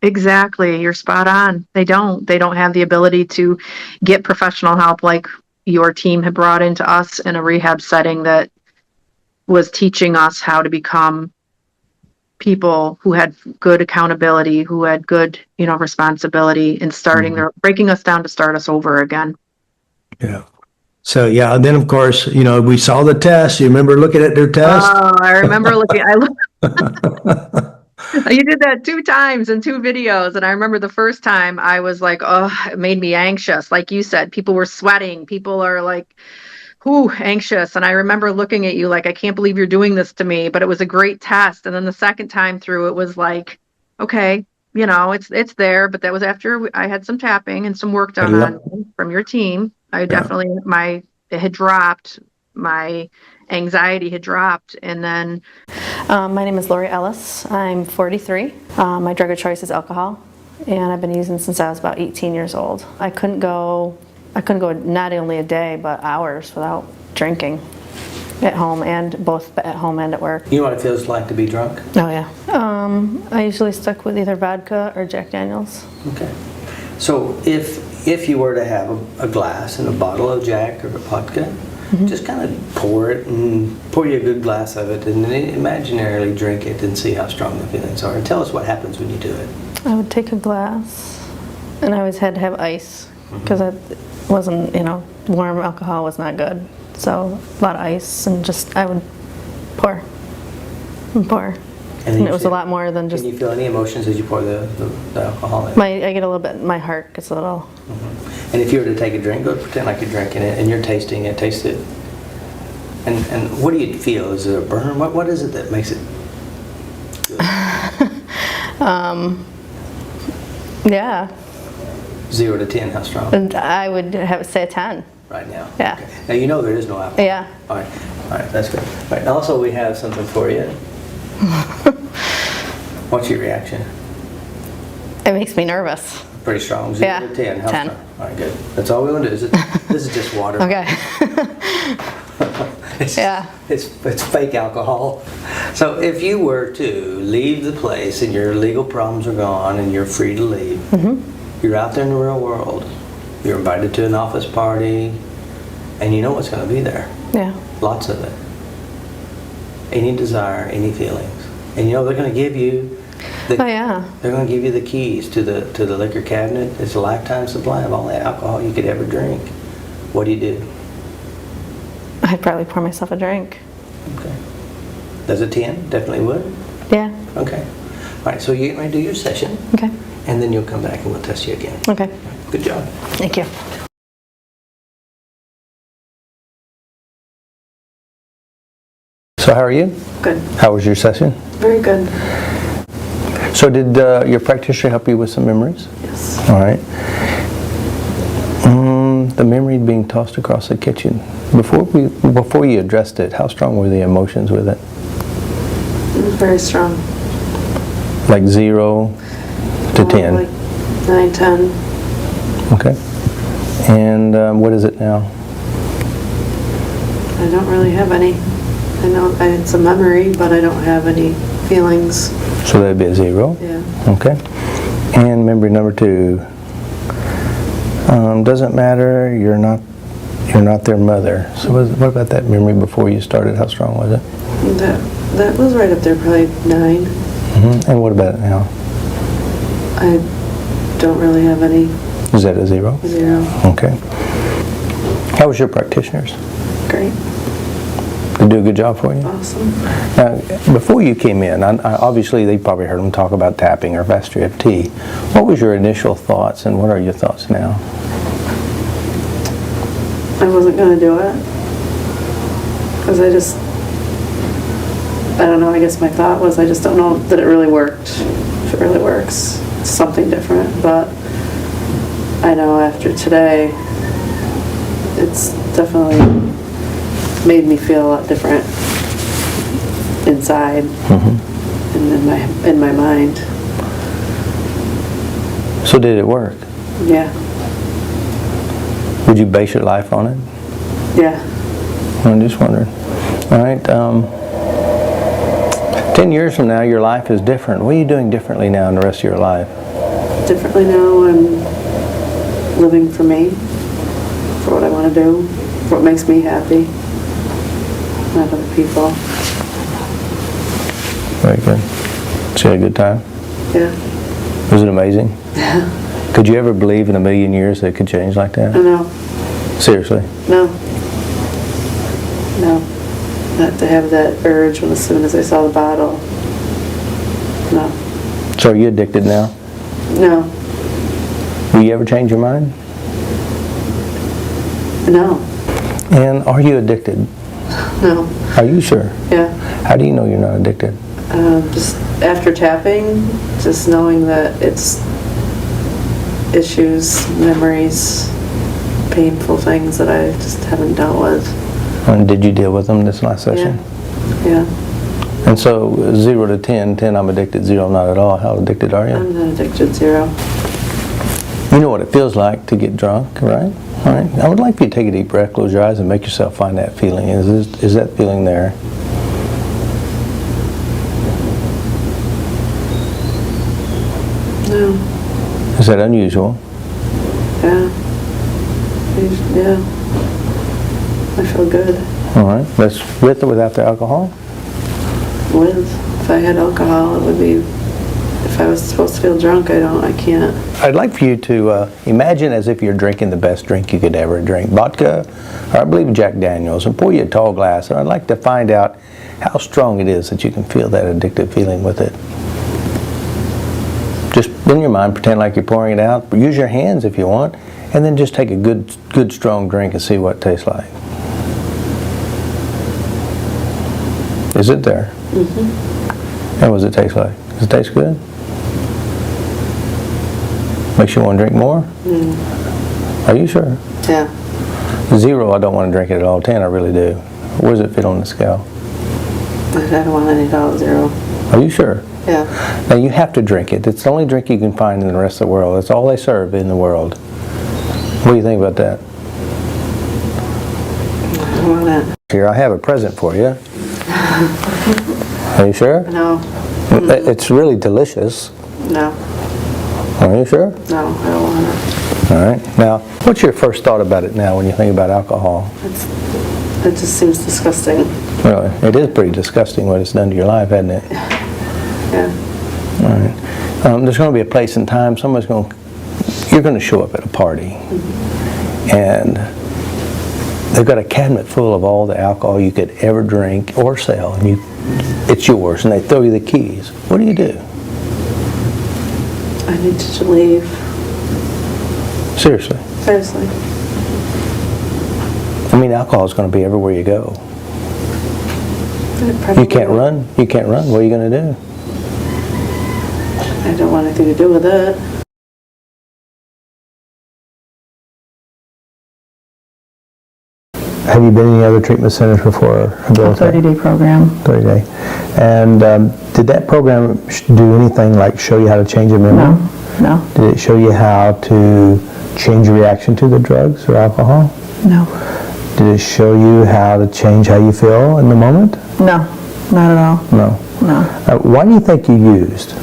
Speaker 3: Exactly. You're spot on. They don't have the ability to get professional help like your team had brought into us in a rehab setting that was teaching us how to become people who had good accountability, who had good, responsibility, and breaking us down to start us over again.
Speaker 2: Yeah. So, yeah. And then, of course, we saw the test. You remember looking at their test?
Speaker 3: Oh, I remember looking. You did that 2 times in 2 videos. And I remember the first time I was like, oh, it made me anxious. Like you said, people were sweating. People are like, anxious. And I remember looking at you like, I can't believe you're doing this to me, but it was a great test. And then the second time through, it was like, okay, it's there, but that was after I had some tapping and some work done on me from your team. Definitely, it had dropped, my anxiety had dropped. And then
Speaker 4: my name is Laurie Ellis. I'm 43. My drug of choice is alcohol, and I've been using since I was about 18 years old. I couldn't go not only a day, but hours without drinking. at home and both at home and at work.
Speaker 2: You know what it feels like to be drunk?
Speaker 4: Oh yeah. I usually stuck with either vodka or Jack Daniels.
Speaker 2: Okay. So if you were to have a glass and a bottle of Jack or vodka, just kind of pour it and pour you a good glass of it and then imaginarily drink it and see how strong the feelings are. And tell us what happens when you do it.
Speaker 4: I would take a glass, and I always had to have ice because it wasn't, warm alcohol was not good. So a lot of ice, and I would pour and pour. And it was a lot more than just...
Speaker 2: Can you feel any emotions as you pour the alcohol in?
Speaker 4: I get a little bit, my heart gets a little...
Speaker 2: And if you were to take a drink, go pretend like you're drinking it and you're tasting it, taste it. And what do you feel? Is it a burn? What is it that makes it good?
Speaker 4: Yeah.
Speaker 2: 0 to 10, how strong?
Speaker 4: And I would say a 10.
Speaker 2: Right now?
Speaker 4: Yeah.
Speaker 2: Okay. Now you know there is no alcohol.
Speaker 4: Yeah.
Speaker 2: All right, that's good. All right, also we have something for you. What's your reaction?
Speaker 4: It makes me nervous.
Speaker 2: Pretty strong. 0
Speaker 4: Yeah.
Speaker 2: to 10. How
Speaker 4: 10.
Speaker 2: strong? All right, good. That's all we want to do. This is just water.
Speaker 4: Okay. Yeah.
Speaker 2: It's fake alcohol. So if you were to leave the place and your legal problems are gone and you're free to leave, you're out there in the real world. You're invited to an office party, and you know what's going to be there.
Speaker 4: Yeah.
Speaker 2: Lots of it. Any desire, any feelings, and they're going to give you. They're going to give you the keys to the liquor cabinet. It's a lifetime supply of all the alcohol you could ever drink. What do you do?
Speaker 4: I'd probably pour myself a drink.
Speaker 2: Okay. Does a 10? Definitely would.
Speaker 4: Yeah.
Speaker 2: Okay. All right. So you're getting ready to do your session,
Speaker 4: Okay.
Speaker 2: and then you'll come back and we'll test you again.
Speaker 4: Okay.
Speaker 2: Good job.
Speaker 4: Thank you.
Speaker 2: So how are you?
Speaker 3: Good.
Speaker 2: How was your session?
Speaker 3: Very good.
Speaker 2: So did your practitioner help you with some memories?
Speaker 3: Yes.
Speaker 2: All right. The memory being tossed across the kitchen. Before you addressed it, how strong were the emotions with it?
Speaker 3: It was very strong.
Speaker 2: Like 0 to 10?
Speaker 3: Like 9, 10.
Speaker 2: Okay. And what is it now?
Speaker 3: I don't really have any. I know I had some memory, but I don't have any feelings.
Speaker 2: So that'd be a 0?
Speaker 3: Yeah.
Speaker 2: Okay. And memory number 2. Doesn't matter, you're not their mother. So what about that memory before you started? How strong was it?
Speaker 3: That was right up there, probably 9.
Speaker 2: And what about it now?
Speaker 3: I don't really have any.
Speaker 2: Is that a 0?
Speaker 3: 0.
Speaker 2: Okay. How was your practitioners?
Speaker 3: Great.
Speaker 2: They do a good job for you?
Speaker 3: Awesome.
Speaker 2: Now, before you came in, obviously they probably heard them talk about tapping or FasterEFT. What was your initial thoughts and what are your thoughts now?
Speaker 3: I wasn't going to do it because I don't know, I guess my thought was I just don't know that it really worked. If it really works, it's something different, but I know after today it's definitely made me feel a lot different inside and in my mind.
Speaker 2: So did it work?
Speaker 3: Yeah.
Speaker 2: Would you base your life on it?
Speaker 3: Yeah.
Speaker 2: I'm just wondering. All right. 10 years from now, your life is different. What are you doing differently now in the rest of your life?
Speaker 3: Differently now, I'm living for me, for what I want to do, for what makes me happy, not other people.
Speaker 2: Very good. Did you have a good time?
Speaker 3: Yeah.
Speaker 2: Was it amazing?
Speaker 3: Yeah.
Speaker 2: Could you ever believe in a million years that it could change like that?
Speaker 3: I know.
Speaker 2: Seriously?
Speaker 3: No. No. Not to have that urge as soon as I saw the bottle. No.
Speaker 2: So are you addicted now?
Speaker 3: No.
Speaker 2: Will you ever change your mind?
Speaker 3: No.
Speaker 2: And are you addicted?
Speaker 3: No.
Speaker 2: Are you sure?
Speaker 3: Yeah.
Speaker 2: How do you know you're not addicted?
Speaker 3: Just after tapping, just knowing that it's issues, memories, painful things that I just haven't dealt with.
Speaker 2: And did you deal with them this last session?
Speaker 3: Yeah.
Speaker 2: And so 0 to 10, 10 I'm addicted, 0 not at all. How addicted are you?
Speaker 3: I'm not addicted, 0.
Speaker 2: You know what it feels like to get drunk, right? All right. I would like for you to take a deep breath, close your eyes, and make yourself find that feeling. Is that feeling there?
Speaker 5: No.
Speaker 2: Is that unusual?
Speaker 5: Yeah. Yeah. I feel good.
Speaker 2: All right. That's with or without the alcohol?
Speaker 5: With. If I had alcohol, it would be. If I was supposed to feel drunk, I can't.
Speaker 2: I'd like for you to imagine as if you're drinking the best drink you could ever drink. Vodka, or I believe Jack Daniels, and pour you a tall glass. And I'd like to find out how strong it is that you can feel that addictive feeling with it. Just in your mind, pretend like you're pouring it out. Use your hands if you want, and then just take a good strong drink and see what it tastes like. Is it there? Mm-hmm. And what does it taste like? Does it taste good? Makes you want to drink more? Mm. Are you sure?
Speaker 5: Yeah.
Speaker 2: 0, I don't want to drink it at all. 10, I really do. Where does it fit on the scale?
Speaker 5: I don't want any doubt. 0.
Speaker 2: Are you sure?
Speaker 5: Yeah.
Speaker 2: Now you have to drink it. It's the only drink you can find in the rest of the world. That's all they serve in the world. What do you think about that?
Speaker 5: I don't want it.
Speaker 2: Here, I have a present for you. Are you sure?
Speaker 5: No.
Speaker 2: It's really delicious.
Speaker 5: No.
Speaker 2: Are you sure?
Speaker 5: No, I don't want it.
Speaker 2: All right. Now, what's your first thought about it now when you think about alcohol?
Speaker 5: It just seems disgusting.
Speaker 2: Really? It is pretty disgusting what it's done to your life, hasn't it?
Speaker 5: Yeah.
Speaker 2: All right. There's going to be a place and time. You're going to show up at a party, and they've got a cabinet full of all the alcohol you could ever drink or sell, and it's yours, and they throw you the keys. What do?
Speaker 5: I need to leave.
Speaker 2: Seriously.
Speaker 5: Seriously.
Speaker 2: I mean, alcohol is going to be everywhere you go.
Speaker 5: It probably
Speaker 2: You can't
Speaker 5: will.
Speaker 2: run. You can't run. What are you going to do?
Speaker 5: I don't want anything to do with it.
Speaker 2: Have you been in any other treatment centers before?
Speaker 4: A 30-day program.
Speaker 2: 30-day. And did that program do anything like show you how to change your memory?
Speaker 4: No.
Speaker 2: Did it show you how to change your reaction to the drugs or alcohol?
Speaker 4: No.
Speaker 2: Did it show you how to change how you feel in the moment?
Speaker 4: No. Not at all.
Speaker 2: No.
Speaker 4: No.
Speaker 2: Why do you think you used?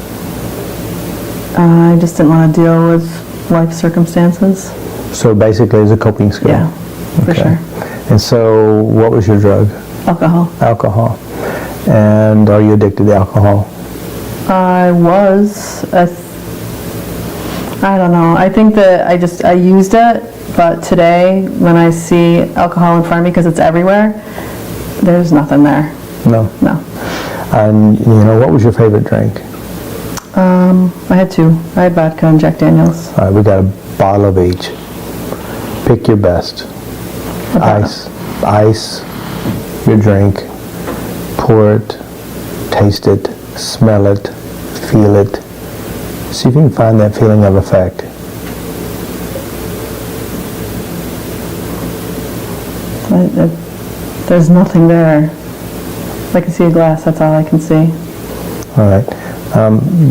Speaker 4: I just didn't want to deal with life circumstances.
Speaker 2: So basically it's a coping skill?
Speaker 4: Yeah, for sure.
Speaker 2: And so what was your drug?
Speaker 4: Alcohol.
Speaker 2: Alcohol. And are you addicted to alcohol?
Speaker 4: I was. I don't know. I think that I used it, but today when I see alcohol in front of me, because it's everywhere, there's nothing there.
Speaker 2: No.
Speaker 4: No.
Speaker 2: And what was your favorite drink?
Speaker 4: I had 2. I had vodka and Jack Daniels.
Speaker 2: All right, we got a bottle of each. Pick your best. Ice, your drink, pour it, taste it, smell it, feel it. See if you can find that feeling of effect.
Speaker 4: There's nothing there. I can see a glass, that's all I can see.
Speaker 2: All right.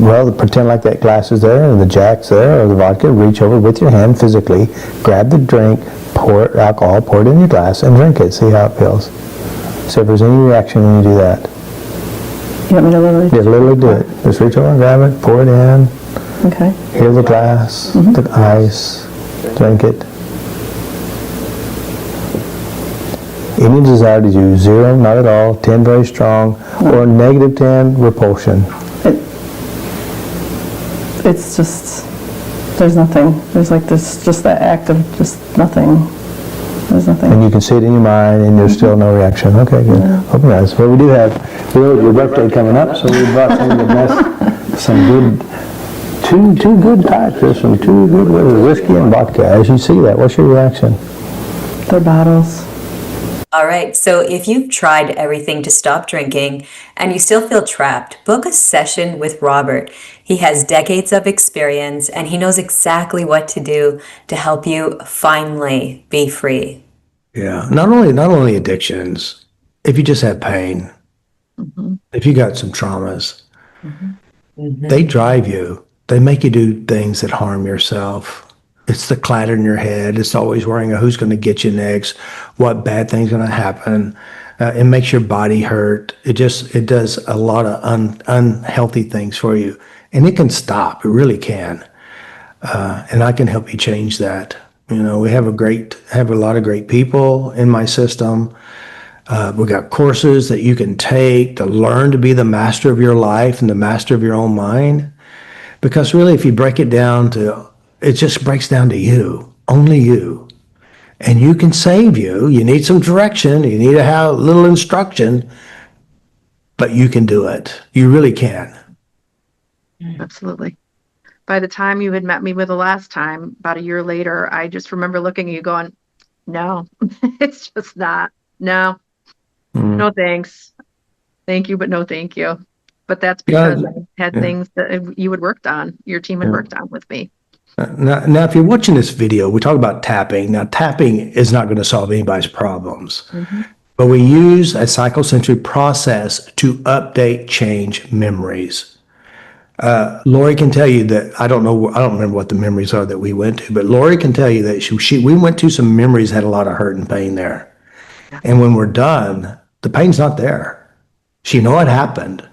Speaker 2: Well, pretend like that glass is there and the Jack's there or the vodka. Reach over with your hand physically, grab the drink, pour it in your glass and drink it. See how it feels. So if there's any reaction when you do that.
Speaker 4: You want me to literally?
Speaker 2: Yeah, literally do it. Just reach over and grab it, pour it in.
Speaker 4: Okay.
Speaker 2: Hear the glass, the ice, drink it. Any desire to do 0, not at all, 10 very strong, or -10, repulsion.
Speaker 4: It's just, there's nothing. There's just that act of just nothing. There's nothing.
Speaker 2: And you can see it in your mind and there's still no reaction. Okay, good. Open your eyes. Well, we do have your birthday coming up, so we brought some good, two good types. There's some 2 good whiskey and vodka. As you see that, what's your reaction?
Speaker 4: They're bottles.
Speaker 1: All right, so if you've tried everything to stop drinking and you still feel trapped, book a session with Robert. He has decades of experience and he knows exactly what to do to help you finally be free.
Speaker 2: Yeah, not only addictions, if you just have pain, if you got some traumas, they drive you. They make you do things that harm yourself. It's the clatter in your head. It's always worrying who's going to get you next, what bad thing's going to happen. It makes your body hurt. It does a lot of unhealthy things for you, and it can stop. It really can. And I can help you change that. We have a lot of great people in my system. We got courses that you can take to learn to be the master of your life and the master of your own mind. Because really, if you break it down it just breaks down to you, only you. And you can save you. You need some direction. You need to have a little instruction, but you can do it. You really can.
Speaker 3: Absolutely. By the time you had met me with the last time, about a year later, I just remember looking at you going, no, it's just not. No, no thanks. Thank you, but no thank you. But that's because I had things that you had worked on, your team had worked on with me.
Speaker 2: Now, if you're watching this video, we talk about tapping. Now, tapping is not going to solve anybody's problems, but we use a psychosensory process to update, change memories. Laurie can tell you that I don't remember what the memories are that we went to, but Laurie can tell you that we went to some memories that had a lot of hurt and pain there. And when we're done, the pain's not there. She know it happened.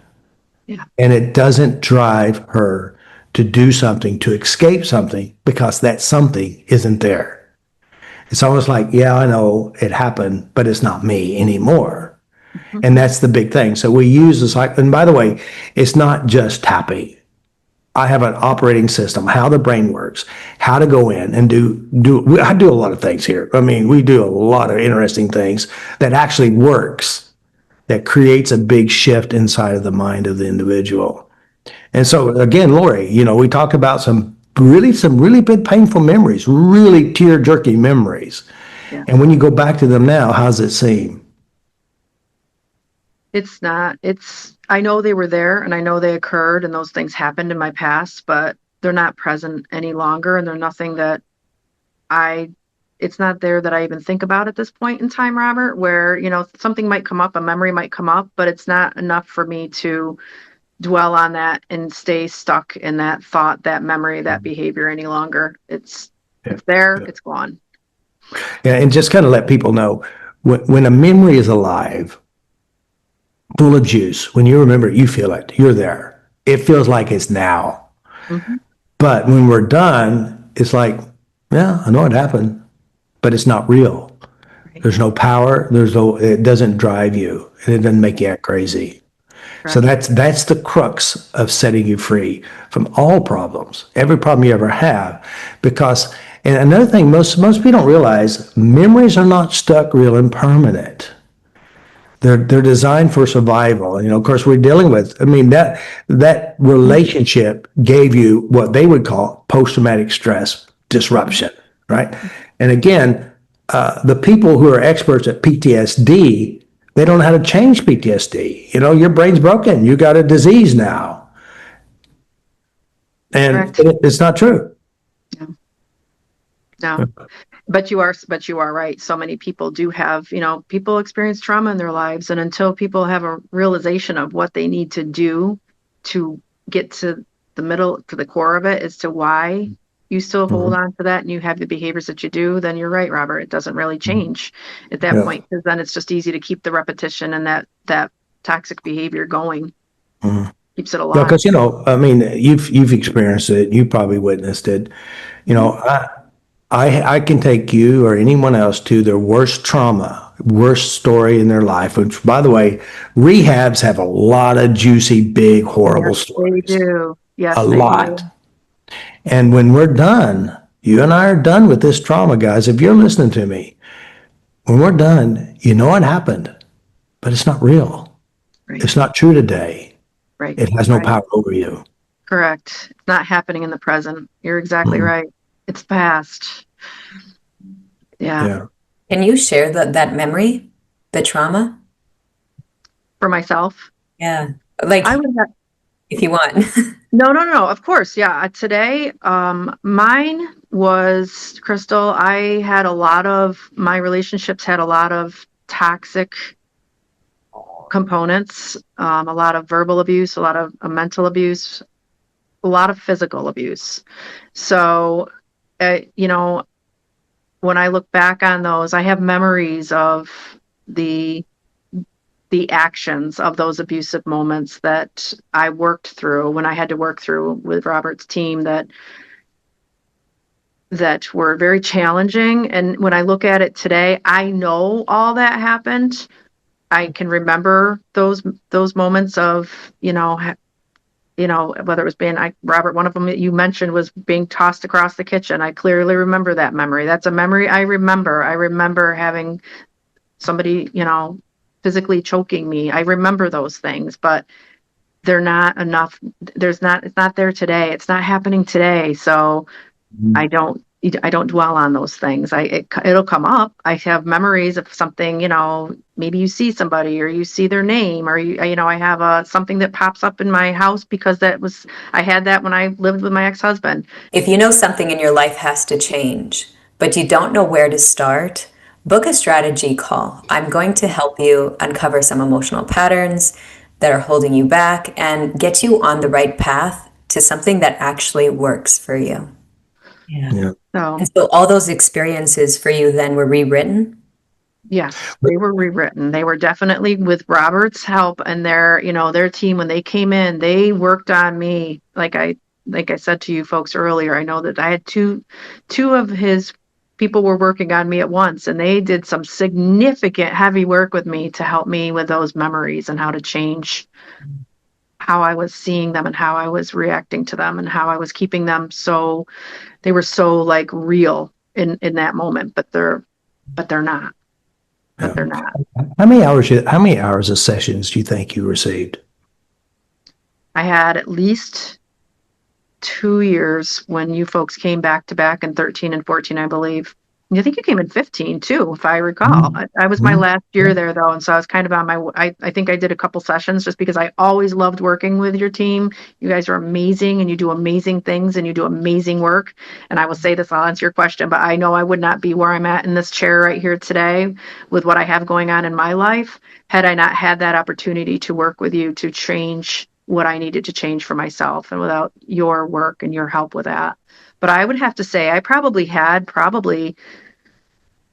Speaker 3: Yeah.
Speaker 2: And it doesn't drive her to do something, to escape something, because that something isn't there. It's almost like, yeah, I know it happened, but it's not me anymore. And that's the big thing. So we use this, and by the way, it's not just tapping. I have an operating system, how the brain works, how to go in and I do a lot of things here. I mean, we do a lot of interesting things that actually works, that creates a big shift inside of the mind of the individual. And so again, Laurie, we talk about some really big painful memories, really tear-jerking memories.
Speaker 3: Yeah.
Speaker 2: And when you go back to them now, how does it seem?
Speaker 3: It's not, I know they were there and I know they occurred and those things happened in my past, but they're not present any longer. And they're nothing that it's not there that I even think about at this point in time, Robert, where, something might come up, a memory might come up, but it's not enough for me to dwell on that and stay stuck in that thought, that memory, that behavior any longer. It's there, it's gone.
Speaker 2: Yeah, and just kind of let people know, when a memory is alive, full of juice, when you remember it, you feel it, you're there. It feels like it's now. But when we're done, it's like, yeah, I know it happened, but it's not real. There's no power. It doesn't drive you, and it doesn't make you act crazy. Right. So that's the crux of setting you free from all problems, every problem you ever have. Because, and another thing, most people don't realize, memories are not stuck real and permanent. They're designed for survival. And, of course, we're dealing with, that relationship gave you what they would call post-traumatic stress disruption, right? And again, the people who are experts at PTSD, they don't know how to change PTSD. Your brain's broken. You got a disease now. And it's not true.
Speaker 3: No. But you are right. So many people do have, people experience trauma in their lives. And until people have a realization of what they need to do to get to the core of it as to why you still hold on to that and you have the behaviors that you do, then you're right, Robert. It doesn't really change at that point, because then it's just easy to keep the repetition and that toxic behavior going. Keeps it alive.
Speaker 2: Yeah, because, you've experienced it. You probably witnessed it. I can take you or anyone else to their worst trauma, worst story in their life, which, by the way, rehabs have a lot of juicy, big, horrible stories.
Speaker 3: They do. Yes,
Speaker 2: a lot.
Speaker 3: Do.
Speaker 2: And when we're done, you and I are done with this trauma, guys. If you're listening to me, when we're done, you know what happened, but it's not real. Right. It's not true today.
Speaker 3: Right.
Speaker 2: It has no power over you.
Speaker 3: Correct. It's not happening in the present. You're exactly right. It's past. Yeah.
Speaker 1: Can you share that memory, the trauma?
Speaker 3: For myself?
Speaker 1: Yeah. Like, I would have, if you want.
Speaker 3: No. Of course. Yeah. Today, mine was, Crystal, my relationships had a lot of toxic components, a lot of verbal abuse, a lot of mental abuse, a lot of physical abuse. So you know, when I look back on those, I have memories of the actions of those abusive moments that I worked through when I had to work through with Robert's team that were very challenging. And when I look at it today, I know all that happened. I can remember those moments of, whether it was Robert, one of them that you mentioned was being tossed across the kitchen. I clearly remember that memory. That's a memory I remember. I remember having somebody, physically choking me. I remember those things, but they're not enough. It's not there today. It's not happening today. So I don't dwell on those things. It'll come up. I have memories of something, maybe you see somebody or you see their name or I have something that pops up in my house because I had that when I lived with my ex-husband.
Speaker 1: If you know something in your life has to change, but you don't know where to start, book a strategy call. I'm going to help you uncover some emotional patterns that are holding you back and get you on the right path to something that actually works for you.
Speaker 2: Yeah.
Speaker 1: And so all those experiences for you then were rewritten?
Speaker 3: Yes, they were rewritten. They were definitely with Robert's help and their team. When they came in, they worked on me. Like I said to you folks earlier, I know that I had two of his people were working on me at once, and they did some significant heavy work with me to help me with those memories and how to change how I was seeing them and how I was reacting to them and how I was keeping them they were so like real in that moment, but they're not. But they're not.
Speaker 2: How many hours of sessions do you think you received?
Speaker 3: I had at least 2 years when you folks came back to back in 13 and 14, I believe. I think you came in 15 too, if I recall. I was my last year there though, and so I was kind of on I think I did a couple sessions just because I always loved working with your team. You guys are amazing and you do amazing things and you do amazing work. And I will say this, I'll answer your question, but I know I would not be where I'm at in this chair right here today with what I have going on in my life had I not had that opportunity to work with you to change what I needed to change for myself, and without your work and your help with that. But I would have to say I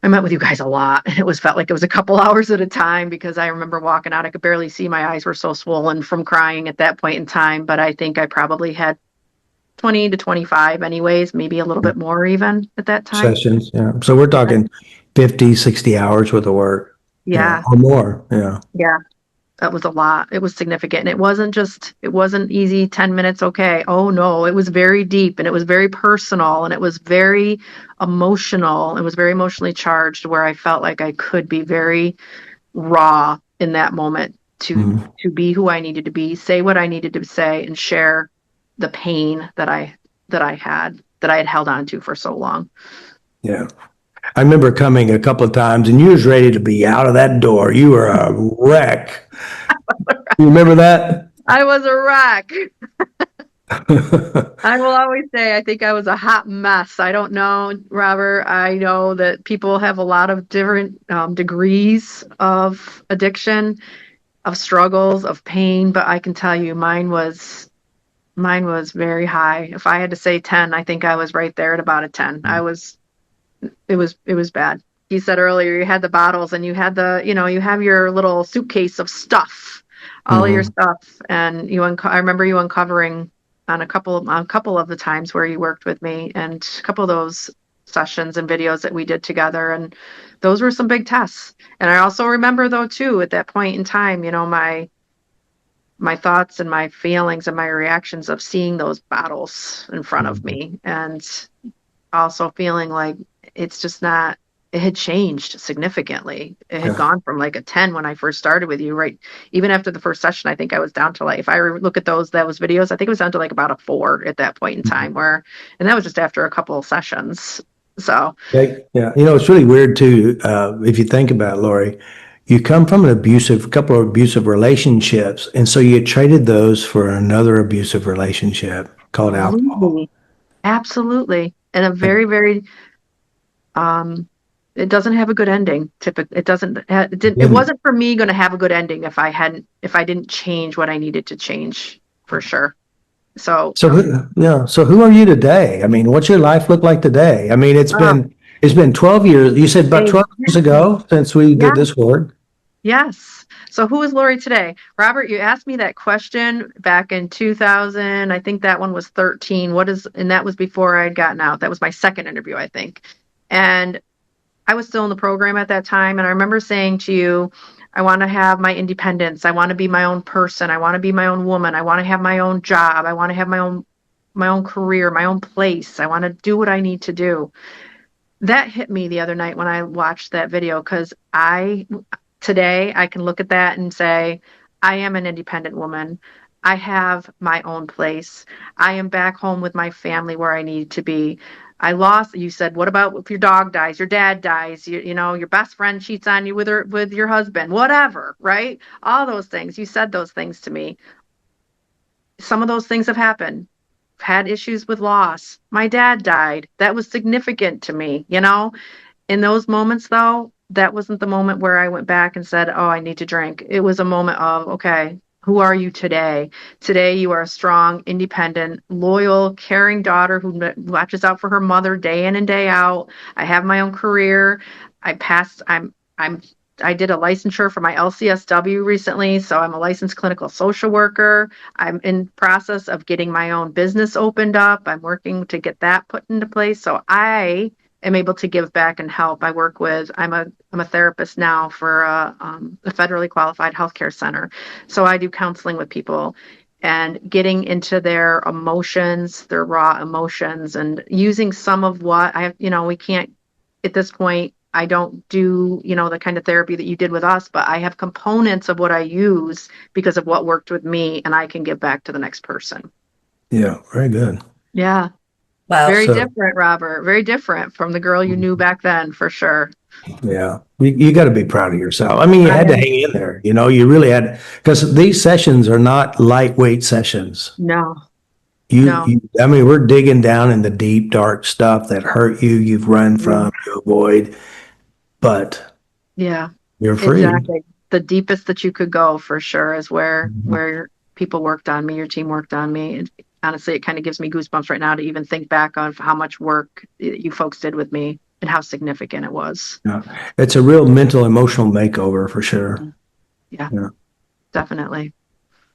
Speaker 3: met with you guys a lot, and felt like it was a couple hours at a time because I remember walking out, I could barely see, my eyes were so swollen from crying at that point in time. But I think I probably had 20 to 25 anyways, maybe a little bit more even at that time.
Speaker 2: Sessions, yeah. So we're talking 50, 60 hours worth of work.
Speaker 3: Yeah.
Speaker 2: Or more, yeah.
Speaker 3: Yeah. That was a lot. It was significant. And it wasn't easy 10 minutes. Okay. Oh no, it was very deep and it was very personal and it was very emotional. It was very emotionally charged where I felt like I could be very raw in that moment to be who I needed to be, say what I needed to say, and share the pain that I had held on to for so long.
Speaker 2: Yeah. I remember coming a couple of times and you was ready to be out of that door. You were a wreck. You remember that?
Speaker 3: I was a wreck. I will always say I think I was a hot mess. I don't know, Robert. I know that people have a lot of different degrees of addiction, of struggles, of pain, but I can tell you mine was very high. If I had to say 10, I think I was right there at about a 10. It was bad. You said earlier you had the bottles and you had you have your little suitcase of stuff, all of your stuff. And I remember you uncovering on a couple of the times where you worked with me, and a couple of those sessions and videos that we did together. And those were some big tests. And I also remember though too, at that point in time, my thoughts and my feelings and my reactions of seeing those bottles in front of me, and also feeling like it's just not, it had changed significantly. It had gone from like a 10 when I first started with you, right? Even after the first session, I think I was down to like, if I look at those videos, I think it was down to like about a 4 at that point in time and that was just after a couple of sessions. So.
Speaker 2: Yeah. It's really weird too. If you think about it, Laurie, you come from a couple of abusive relationships. And so you traded those for another abusive relationship called alcohol.
Speaker 3: Absolutely. And a very, very, it doesn't have a good ending. Typically, it wasn't for me going to have a good ending if I didn't change what I needed to change, for sure. So,
Speaker 2: So who are you today? I mean, what's your life look like today? I mean,
Speaker 3: uh,
Speaker 2: it's been 12 years. You said about 12 years
Speaker 3: exactly.
Speaker 2: ago since we
Speaker 3: Yeah.
Speaker 2: did this work.
Speaker 3: Yes. So who is Laurie today? Robert, you asked me that question back in 2000. I think that one was 13. And that was before I had gotten out. That was my second interview, I think. And I was still in the program at that time. And I remember saying to you, I want to have my independence. I want to be my own person. I want to be my own woman. I want to have my own job. I want to have my own career, my own place. I want to do what I need to do. That hit me the other night when I watched that video because today I can look at that and say, I am an independent woman. I have my own place. I am back home with my family where I need to be. You said, what about if your dog dies, your dad dies, your best friend cheats on you with your husband, whatever, right? All those things. You said those things to me. Some of those things have happened. I've had issues with loss. My dad died. That was significant to me, In those moments, though, that wasn't the moment where I went back and said, oh, I need to drink. It was a moment of, okay, who are you today? Today, you are a strong, independent, loyal, caring daughter who watches out for her mother day in and day out. I have my own career. I did a licensure for my LCSW recently, so I'm a licensed clinical social worker. I'm in process of getting my own business opened up. I'm working to get that put into place. So I am able to give back and help. I'm a therapist now for a federally qualified healthcare center. So I do counseling with people and getting into their emotions, their raw emotions, and using some of what we can't at this point. I don't do, the kind of therapy that you did with us, but I have components of what I use because of what worked with me, and I can give back to the next person.
Speaker 2: Yeah, very good.
Speaker 3: Yeah.
Speaker 1: Well,
Speaker 3: Very
Speaker 2: So,
Speaker 3: different, Robert. Very different from the girl you knew back then, for sure.
Speaker 2: yeah, you got to be proud of yourself. I mean, you
Speaker 3: I
Speaker 2: had to
Speaker 3: am.
Speaker 2: hang in there, you really had, because these sessions are not lightweight sessions.
Speaker 3: No,
Speaker 2: You,
Speaker 3: no.
Speaker 2: you, I mean, we're digging down in the deep, dark stuff that hurt you, you've run
Speaker 3: Yeah,
Speaker 2: from, you avoid, but
Speaker 3: yeah,
Speaker 2: you're free.
Speaker 3: exactly. The deepest that you could go, for sure, is where
Speaker 2: Mhm.
Speaker 3: where people worked on me, your team worked on me. And honestly, it kind of gives me goosebumps right now to even think back on how much work you folks did with me and how significant it was.
Speaker 2: Yeah. It's a real mental, emotional makeover for sure.
Speaker 3: Yeah,
Speaker 2: Yeah.
Speaker 3: definitely.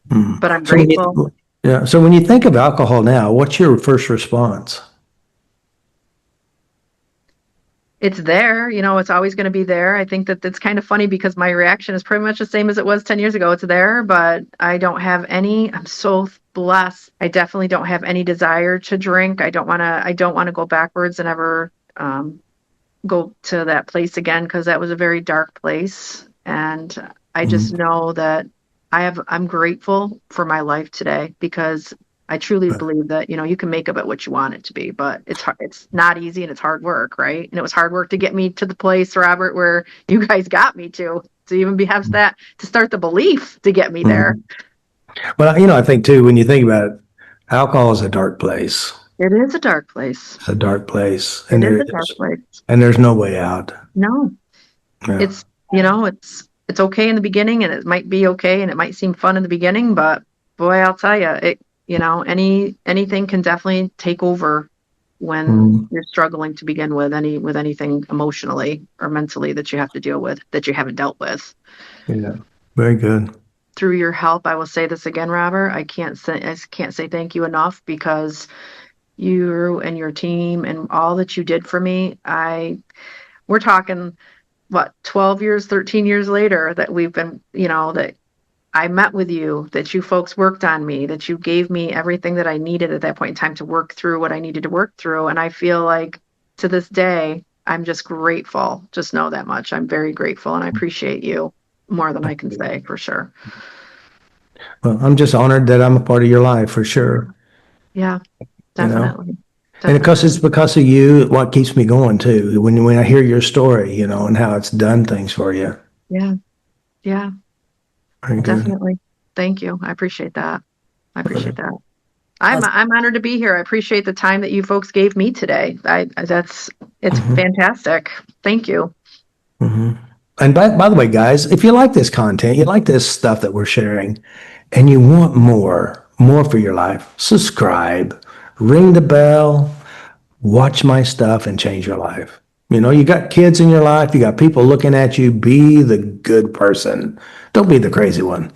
Speaker 2: Mm.
Speaker 3: But I'm
Speaker 2: So when
Speaker 3: grateful.
Speaker 2: you, yeah. So when you think of alcohol now, what's your first response?
Speaker 3: It's there, it's always going to be there. I think that it's kind of funny because my reaction is pretty much the same as it was 10 years ago. It's there, but I'm so blessed. I definitely don't have any desire to drink. I don't want to go backwards and ever go to that place again because that was a very dark place. And I just
Speaker 2: Mhm.
Speaker 3: know that I'm grateful for my life today because I truly believe that, you can make of it what you want it to be, but it's not easy and it's hard work, right? And it was hard work to get me to the place, Robert, where you guys got me to even have that, to start the belief to get me there.
Speaker 2: Mhm. But I think too, when you think about it, alcohol is a dark place.
Speaker 3: It is a dark place.
Speaker 2: It's a dark place,
Speaker 3: It is a dark place.
Speaker 2: and there's no way out.
Speaker 3: No,
Speaker 2: Yeah.
Speaker 3: it's, it's okay in the beginning and it might be okay and it might seem fun in the beginning, but boy, I'll tell you, anything can definitely take over when
Speaker 2: Mhm.
Speaker 3: you're struggling to begin with anything emotionally or mentally that you have to deal with that you haven't dealt with.
Speaker 2: Yeah. Very good.
Speaker 3: Through your help, I will say this again, Robert, I can't say thank you enough because you and your team and all that you did for me. We're talking what, 12 years, 13 years later that we've been, that I met with you, that you folks worked on me, that you gave me everything that I needed at that point in time to work through what I needed to work through. And I feel like to this day, I'm just grateful. Just know that much. I'm very grateful and I appreciate you more than I can say, for sure.
Speaker 2: Well, I'm just honored that I'm a part of your life for sure,
Speaker 3: Yeah,
Speaker 2: you know?
Speaker 3: definitely.
Speaker 2: And because
Speaker 3: Definitely.
Speaker 2: it's because of you, what keeps me going too. When I hear your story, and how it's done things for you.
Speaker 3: Yeah. Yeah,
Speaker 2: Very good.
Speaker 3: definitely. Thank you. I appreciate that. I appreciate that. I'm honored to be here. I appreciate the time that you folks gave me today. It's
Speaker 2: Mhm.
Speaker 3: fantastic. Thank you.
Speaker 2: Mhm. And by the way, guys, if you like this content, you like this stuff that we're sharing, and you want more, more for your life, subscribe, ring the bell, watch my stuff, and change your life. You got kids in your life, you got people looking at you. Be the good person. Don't be the crazy one.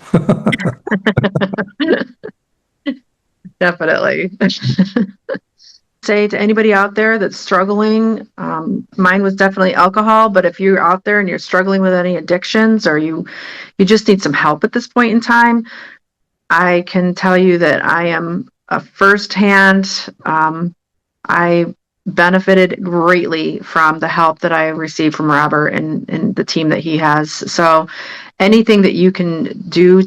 Speaker 3: Definitely. Say to anybody out there that's struggling, mine was definitely alcohol, but if you're out there and you're struggling with any addictions, or you just need some help at this point in time, I can tell you that I am a firsthand, I benefited greatly from the help that I received from Robert and the team that he has. So anything that you can do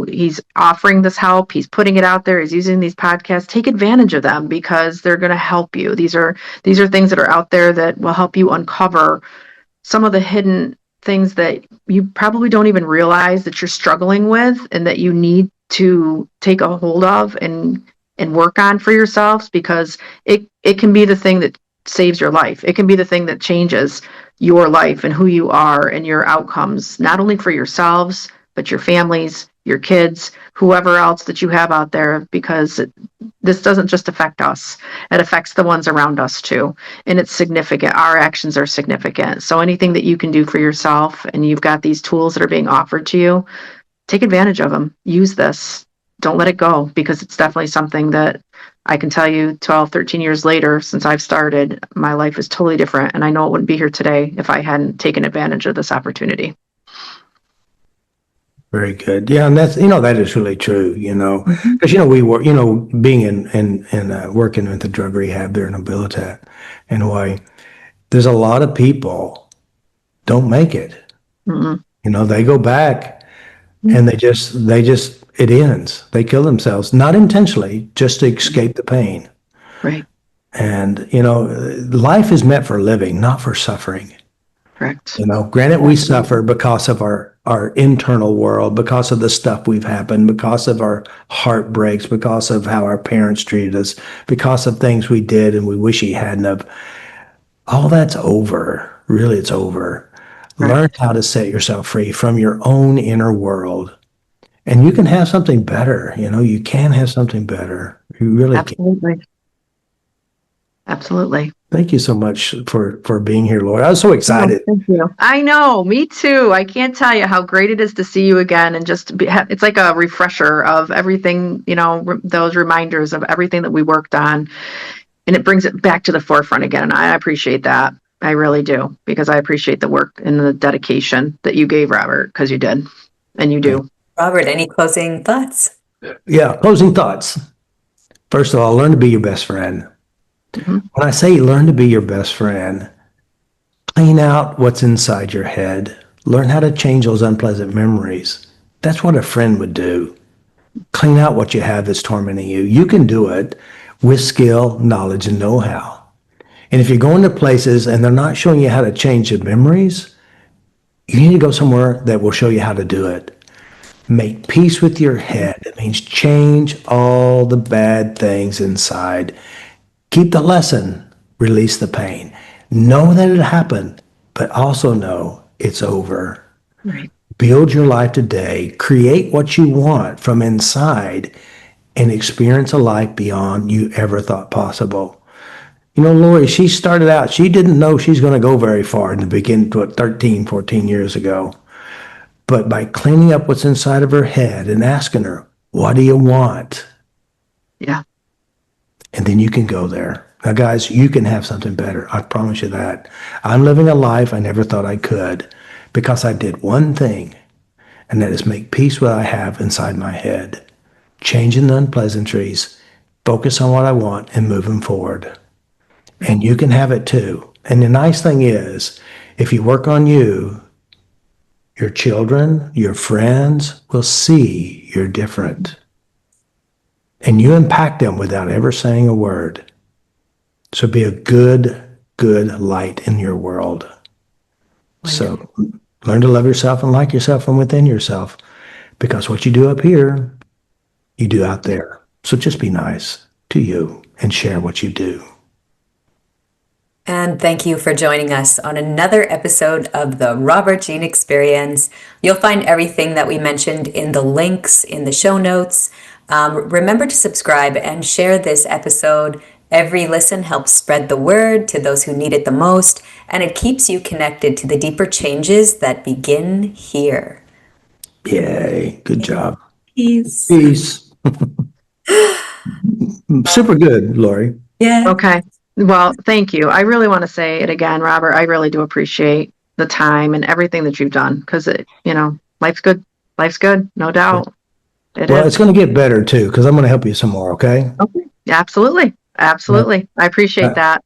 Speaker 3: he's offering this help, he's putting it out there, he's using these podcasts, take advantage of them, because they're going to help you. These are things that are out there that will help you uncover some of the hidden things that you probably don't even realize that you're struggling with, and that you need to take a hold of and work on for yourselves, because it can be the thing that saves your life. It can be the thing that changes your life and who you are and your outcomes, not only for yourselves, but your families, your kids, whoever else that you have out there, because this doesn't just affect us. It affects the ones around us too. And it's significant. Our actions are significant. So anything that you can do for yourself, and you've got these tools that are being offered to you, take advantage of them. Use this. Don't let it go, because it's definitely something that I can tell you 12, 13 years later, since I've started, my life is totally different. And I know it wouldn't be here today if I hadn't taken advantage of this opportunity.
Speaker 2: Very good. Yeah, and that's that is really true. Because we were being in working with the drug rehab there in Abilitat in Hawaii. There's a lot of people don't make it.
Speaker 3: Mm-mm.
Speaker 2: They go back and they just it ends. They kill themselves, not intentionally, just to escape the pain.
Speaker 3: Right.
Speaker 2: And life is meant for living, not for suffering.
Speaker 3: Correct.
Speaker 2: Granted, we suffer because of our internal world, because of the stuff we've happened, because of our heartbreaks, because of how our parents treated us, because of things we did and we wish we hadn't have. All that's over. Really, it's over.
Speaker 3: Right.
Speaker 2: Learn how to set yourself free from your own inner world. And you can have something better. You can have something better. You really can.
Speaker 3: Absolutely. Absolutely.
Speaker 2: Thank you so much for being here, Laurie. I was so excited.
Speaker 3: Oh, thank you. I know, me too. I can't tell you how great it is to see you again, and just it's like a refresher of everything, those reminders of everything that we worked on, and it brings it back to the forefront again. And I appreciate that. I really do, because I appreciate the work and the dedication that you gave, Robert, because you did, and you do.
Speaker 1: Robert, any closing thoughts?
Speaker 2: Yeah, closing thoughts. First of all, learn to be your best friend.
Speaker 3: Mm-hmm.
Speaker 2: When I say learn to be your best friend, clean out what's inside your head. Learn how to change those unpleasant memories. That's what a friend would do. Clean out what you have that's tormenting you. You can do it with skill, knowledge, and know-how. And if you're going to places and they're not showing you how to change the memories, you need to go somewhere that will show you how to do it. Make peace with your head. It means change all the bad things inside. Keep the lesson, release the pain. Know that it happened, but also know it's over.
Speaker 3: Right.
Speaker 2: Build your life today. Create what you want from inside and experience a life beyond you ever thought possible. Laurie, she started out, she didn't know she's going to go very far in the beginning, 13, 14 years ago. But by cleaning up what's inside of her head and asking her, what do you want?
Speaker 3: Yeah.
Speaker 2: And then you can go there. Now, guys, you can have something better. I promise you that. I'm living a life I never thought I could because I did one thing, and that is make peace with what I have inside my head, changing the unpleasantries, focus on what I want, and moving forward. And you can have it too. And the nice thing is, if you work on you, your children, your friends will see you're different. And you impact them without ever saying a word. So be a good light in your world. So learn to love yourself and like yourself from within yourself, because what you do up here, you do out there. So just be nice to you and share what you do.
Speaker 1: And thank you for joining us on another episode of the Robert Jean Experience. You'll find everything that we mentioned in the links in the show notes. Remember to subscribe and share this episode. Every listen helps spread the word to those who need it the most, and it keeps you connected to the deeper changes that begin here.
Speaker 2: Yay. Good job.
Speaker 1: Peace.
Speaker 2: Peace. Super good, Laurie.
Speaker 1: Yeah.
Speaker 3: Okay. Well, thank you. I really want to say it again, Robert. I really do appreciate the time and everything that you've done because life's good. Life's good, no doubt.
Speaker 2: Well, it's going to get better too, because I'm going to help you some more, okay?
Speaker 3: Okay. Absolutely. Absolutely. I appreciate that.